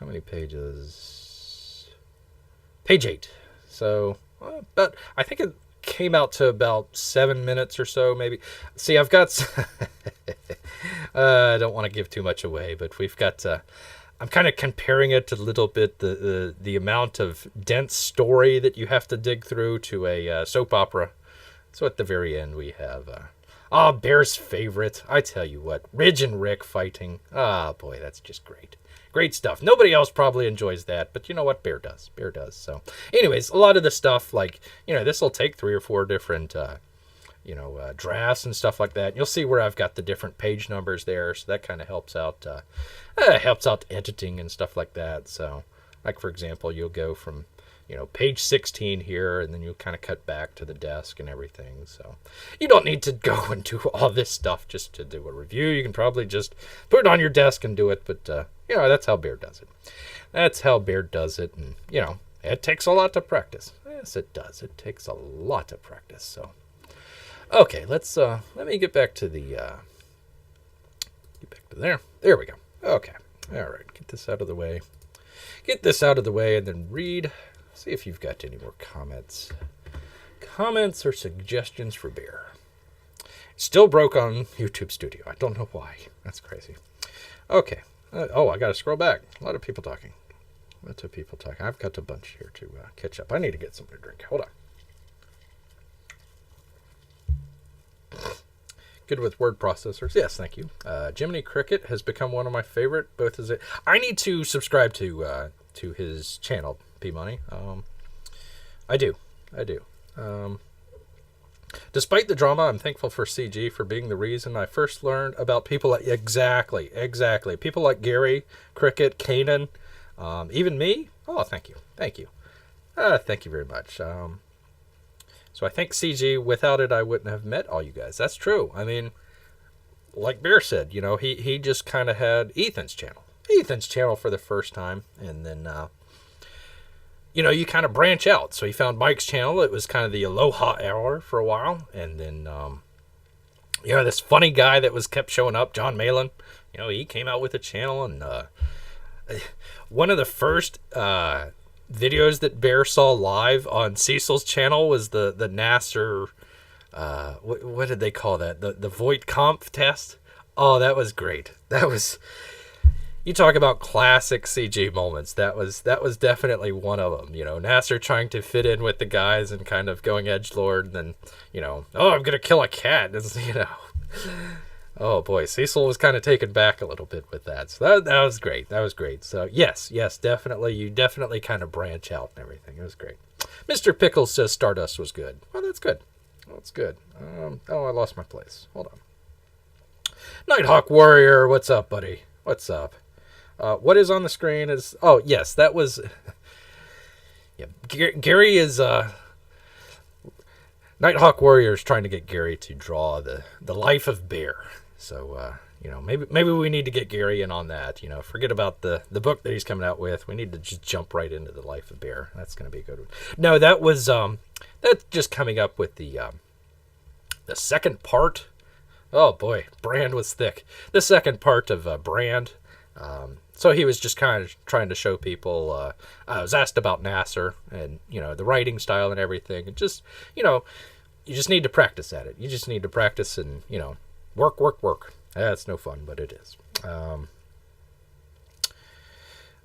many pages? Page 8. So, but I think it came out to about 7 minutes or so, maybe. See, I've got. I don't want to give too much away, but we've got. I'm kind of comparing it a little bit the amount of dense story that you have to dig through to a soap opera. So at the very end we have. Bear's favorite. I tell you what, Ridge and Rick fighting. Boy, that's just great. Great stuff. Nobody else probably enjoys that, but you know what? Bear does. So, anyways, a lot of the stuff, like, this will take 3 or 4 different, drafts and stuff like that. You'll see where I've got the different page numbers there, so that kind of helps out editing and stuff like that. So, like, for example, you'll go from, page 16 here, and then you'll kind of cut back to the desk and everything. So you don't need to go and do all this stuff just to do a review. You can probably just put it on your desk and do it. But, that's how Bear does it. And, it takes a lot to practice. Yes, it does. It takes a lot to practice. So, okay, let me get back to there. There we go. Okay. All right. Get this out of the way and then read. See if you've got any more comments or suggestions for Bear. Still broke on YouTube Studio. I don't know why. That's crazy. Okay. I got to scroll back. A lot of people talking. I've got a bunch here to catch up. I need to get something to drink. Hold on. Good with word processors. Yes, thank you. Jiminy Cricket has become one of my favorite. Both as I need to subscribe to his channel, P Money. I do. Despite the drama, I'm thankful for CG for being the reason I first learned about people like exactly people like Gary, Cricket, Kanan, even me. Oh, thank you. Thank you very much. So I think CG, without it, I wouldn't have met all you guys. That's true. I mean, like Bear said, he just kind of had Ethan's channel for the first time, and then you kind of branch out. So he found Mike's channel. It was kind of the Aloha Hour for a while. And then, this funny guy that was kept showing up, John Malin, he came out with a channel. And one of the first videos that Bear saw live on Cecil's channel was the Nasser, what did they call that? The Voight Kampf test. Oh, that was great. You talk about classic CG moments. That was definitely one of them. Nasser trying to fit in with the guys and kind of going edgelord, and then, oh, I'm gonna kill a cat. Oh boy, Cecil was kind of taken back a little bit with that. So that was great. So yes, definitely. You definitely kind of branch out and everything. It was great. Mr. Pickles says Stardust was good. Well, that's good. I lost my place. Hold on. Nighthawk Warrior, what's up, buddy? What's up? What is on the screen is... Oh, yes, that was... Yeah, Gary is... Nighthawk Warrior is trying to get Gary to draw the life of Bear. So, maybe we need to get Gary in on that. Forget about the book that he's coming out with. We need to just jump right into the life of Bear. That's going to be a good one. No, that was... that's just coming up with the second part. Oh, boy, Brand was thick. The second part of Brand... So he was just kind of trying to show people, I was asked about Nasser and, the writing style and everything. And just, you just need to practice at it. You just need to practice and, work. That's no fun, but it is.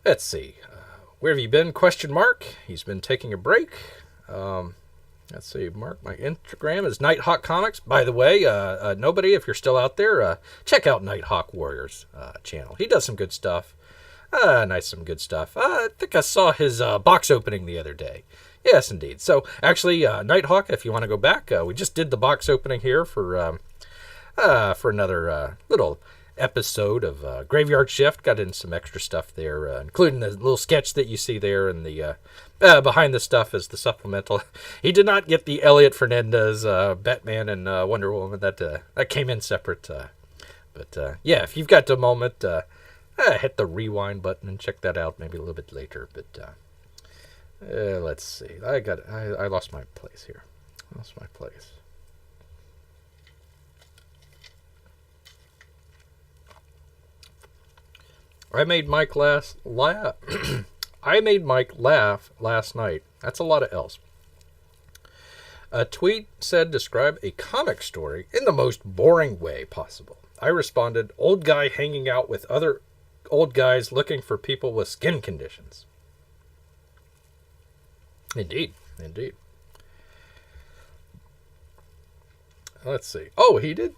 Let's see. Where have you been? ? He's been taking a break. Let's see, Mark, my Instagram is Nighthawk Comics. By the way, nobody, if you're still out there, check out Nighthawk Warrior's channel. He does some good stuff. Some good stuff. I think I saw his box opening the other day. Yes, indeed. So, actually, Nighthawk, if you want to go back, we just did the box opening here for another little episode of Graveyard Shift. Got in some extra stuff there, including the little sketch that you see there, and the behind the stuff is the supplemental. He did not get the Elliot Fernandez Batman and Wonder Woman. That came in separate. But yeah, if you've got the moment, hit the rewind button and check that out maybe a little bit later. But let's see. I lost my place here. I made Mike laugh. I made Mike laugh last night. That's a lot of L's. A tweet said, describe a comic story in the most boring way possible. I responded, old guy hanging out with other old guys looking for people with skin conditions. Indeed. Let's see. Oh, he did.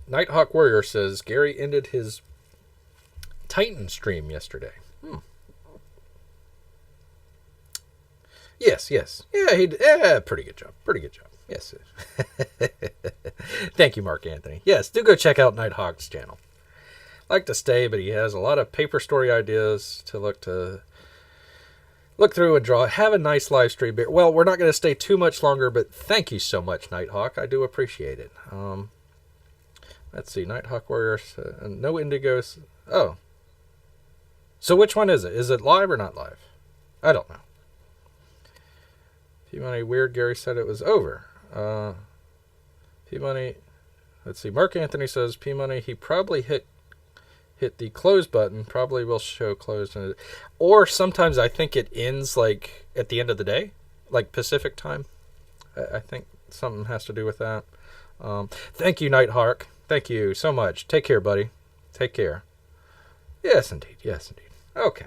Nighthawk Warrior says, Gary ended his Titan stream yesterday. Yes. Yeah, he did. Yeah, pretty good job. Yes. Thank you, Mark Anthony. Yes, do go check out Nighthawk's channel. I like to stay, but he has a lot of paper story ideas to look through and draw. Have a nice live stream. Well, we're not going to stay too much longer, but thank you so much, Nighthawk. I do appreciate it. Let's see. Nighthawk Warriors. No Indigos. Oh. So which one is it? Is it live or not live? I don't know. P-Money Weird. Gary said it was over. P-Money. Let's see. Mark Anthony says P-Money. He probably hit the close button. Probably will show closed. Or sometimes I think it ends like at the end of the day, like Pacific time. I think something has to do with that. Thank you, Nighthawk. Thank you so much. Take care, buddy. Take care. Yes, indeed. Okay.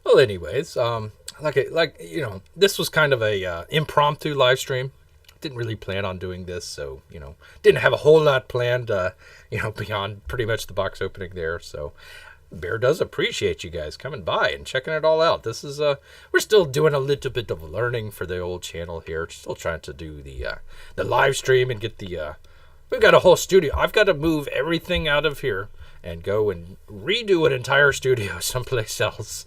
Well, anyways, this was kind of a impromptu live stream. Didn't really plan on doing this, so didn't have a whole lot planned. Beyond pretty much the box opening there. So Bear does appreciate you guys coming by and checking it all out. This is we're still doing a little bit of learning for the old channel here. Still trying to do the live stream and get the we've got a whole studio. I've got to move everything out of here and go and redo an entire studio someplace else.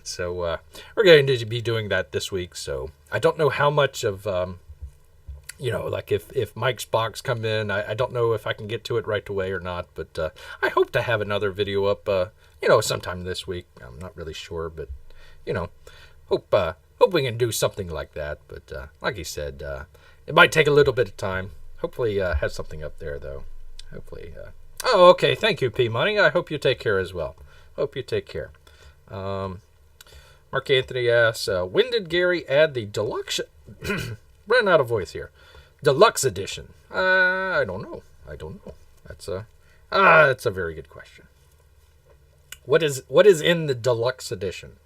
So we're going to be doing that this week. So I don't know how much of like if Mike's box come in, I don't know if I can get to it right away or not, but I hope to have another video up, sometime this week. I'm not really sure, but, hope we can do something like that. But like he said, it might take a little bit of time. Hopefully have something up there, though. Hopefully. Oh, okay. Thank you, P Money. I hope you take care as well. Hope you take care. Mark Anthony asks, when did Gary add the deluxe... Running out of voice here. Deluxe edition. I don't know. That's a very good question. What is in the deluxe edition?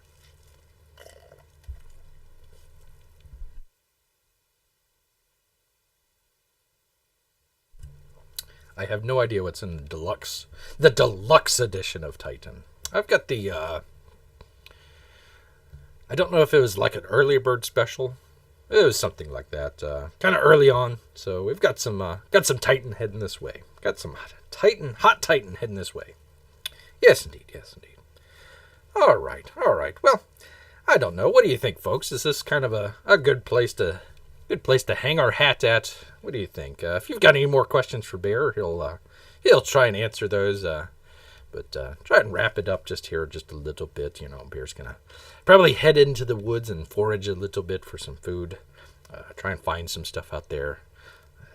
I have no idea what's in the deluxe edition of Titan. I've got the I don't know if it was like an early bird special. It was something like that, kind of early on. So we've got some Titan heading this way. Got some hot Titan heading this way. Yes, indeed. All right. Well, I don't know. What do you think, folks? Is this kind of a good place to hang our hat at? What do you think? If you've got any more questions for Bear, he'll try and answer those. But try and wrap it up just a little bit. Bear's gonna probably head into the woods and forage a little bit for some food. Try and find some stuff out there.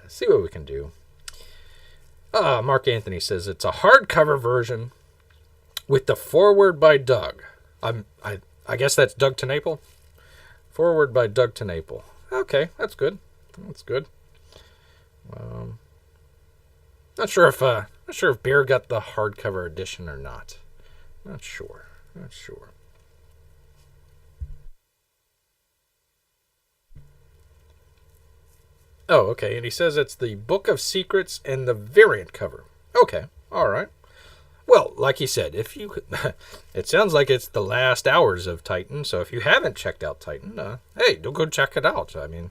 See what we can do. Mark Anthony says it's a hardcover version with the foreword by Doug. I guess that's Doug TenNapel. Foreword by Doug TenNapel. Okay, that's good. Not sure if Bear got the hardcover edition or not. Not sure. Oh, okay. And he says it's the Book of Secrets and the variant cover. Okay. All right. Well, like he said, it sounds like it's the last hours of Titan. So if you haven't checked out Titan, hey, don't go check it out. I mean,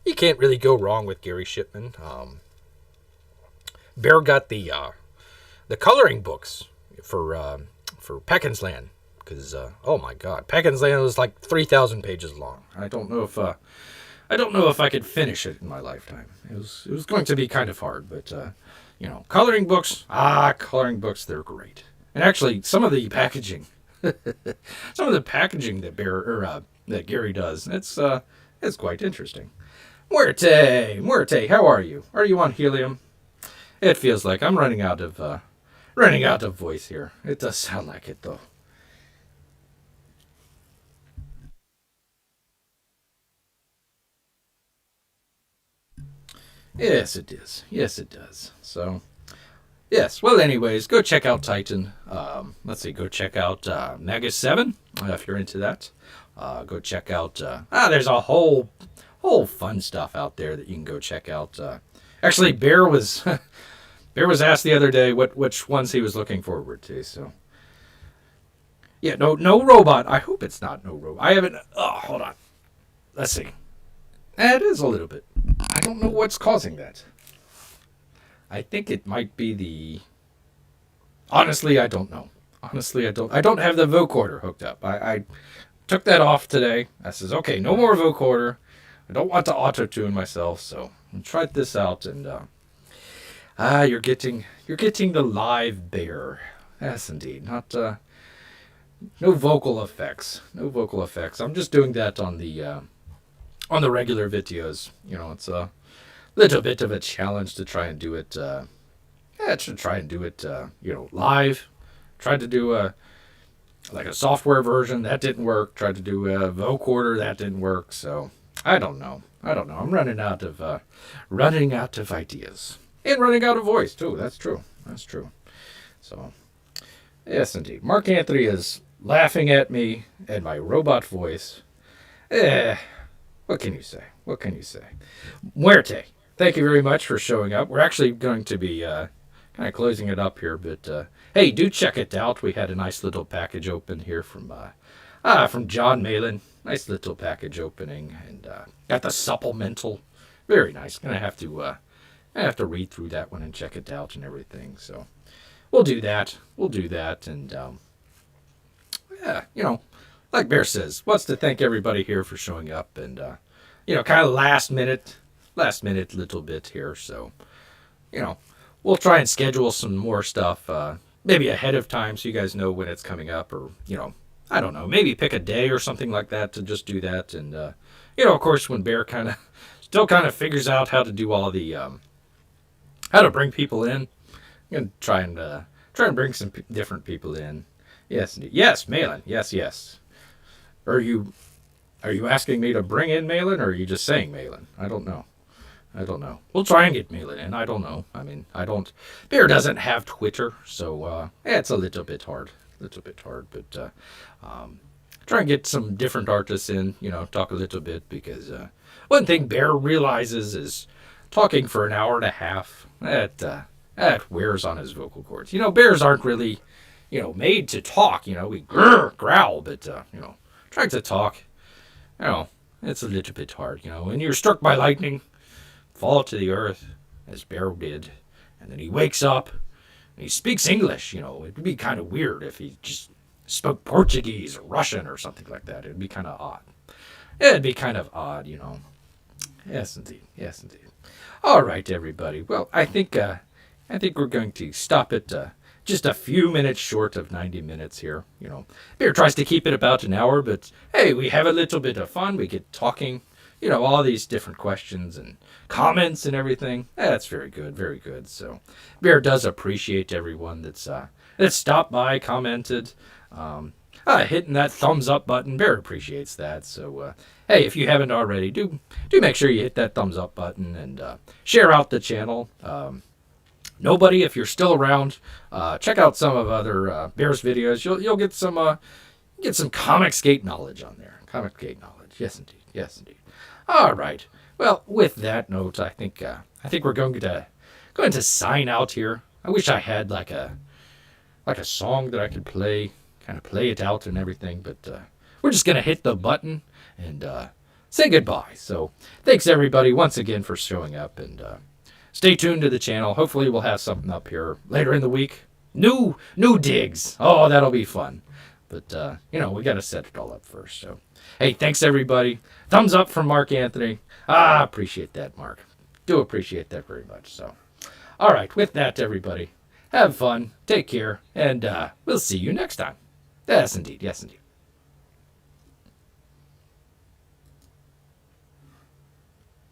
you can't really go wrong with Gary Shipman. Bear got the coloring books for Peckins Land because oh my God, Peckins Land was like 3,000 pages long. I don't know if I could finish it in my lifetime. It was going to be kind of hard, but coloring books, they're great. And actually, some of the packaging that Gary does, it's quite interesting. Muerte, how are you? Are you on helium? It feels like I'm running out of voice here. It does sound like it, though. Yes, it does. So, yes. Well, anyways, go check out Titan. Go check out Magus 7 if you're into that. Go check out. There's a whole fun stuff out there that you can go check out. Actually, Bear was asked the other day which ones he was looking forward to. So, yeah, no robot. I hope it's not no robot. I haven't. Oh, hold on. Let's see. It is a little bit. I don't know what's causing that. I think it might be the... Honestly, I don't know. I don't have the vocoder hooked up. I took that off today. I says, okay, no more vocoder. I don't want to auto-tune myself, so I tried this out, and you're getting the live Bear. Yes, indeed. Not no vocal effects. I'm just doing that on the regular videos. It's a little bit of a challenge to try and do it. Live. Tried to do a software version that didn't work. Tried to do a vocoder that didn't work. So I don't know. I'm running out of ideas and running out of voice too. That's true. So yes, indeed. Mark Anthony is laughing at me and my robot voice. Eh, what can you say? What can you say? Muerte, thank you very much for showing up. We're actually going to be kind of closing it up here, but hey, do check it out. We had a nice little package open here from John Malin. Nice little package opening, and got the supplemental. Very nice. I have to read through that one and check it out and everything. So we'll do that. We'll do that, and yeah, like Bear says, wants to thank everybody here for showing up, and kind of last minute little bit here. So we'll try and schedule some more stuff, maybe ahead of time, so you guys know when it's coming up, or I don't know, maybe pick a day or something like that to just do that, and of course, when Bear still kind of figures out how to do all the how to bring people in, I'm gonna try and bring some different people in. Yes, yes, Malin, yes. Are you asking me to bring in Malin, or are you just saying Malin? I don't know. We'll try and get Malin in. I don't know. I mean, Bear doesn't have Twitter, so it's a little bit hard. But try and get some different artists in. Talk a little bit, because one thing Bear realizes is talking for an hour and a half that wears on his vocal cords. Bears aren't really made to talk. We growl, but trying to talk, it's a little bit hard. When you're struck by lightning, fall to the earth, as Bear did, and then he wakes up and he speaks English. It'd be kind of weird if he just spoke Portuguese or Russian or something like that. It'd be kind of odd. Yes, indeed. All right, everybody. Well, I think we're going to stop it just a few minutes short of 90 minutes here. Bear tries to keep it about an hour, but hey, we have a little bit of fun. We get talking, all these different questions and comments and everything. That's very good. So Bear does appreciate everyone that's stopped by, commented, hitting that thumbs up button. Bear appreciates that. So hey, if you haven't already, do make sure you hit that thumbs up button and share out the channel. Nobody, if you're still around, check out some of other Bears videos. You'll get some Comic Skate knowledge on there. Comic Skate knowledge, yes indeed. All right. Well, with that note, I think we're going to sign out here. I wish I had like a song that I could play, kind of play it out and everything, but we're just gonna hit the button and say goodbye. So thanks everybody once again for showing up, and stay tuned to the channel. Hopefully we'll have something up here later in the week. New digs. Oh, that'll be fun. But we got to set it all up first. So hey, thanks everybody. Thumbs up from Mark Anthony. Appreciate that, Mark. Do appreciate that very much. So all right, with that, everybody, have fun, take care, and we'll see you next time. Yes indeed.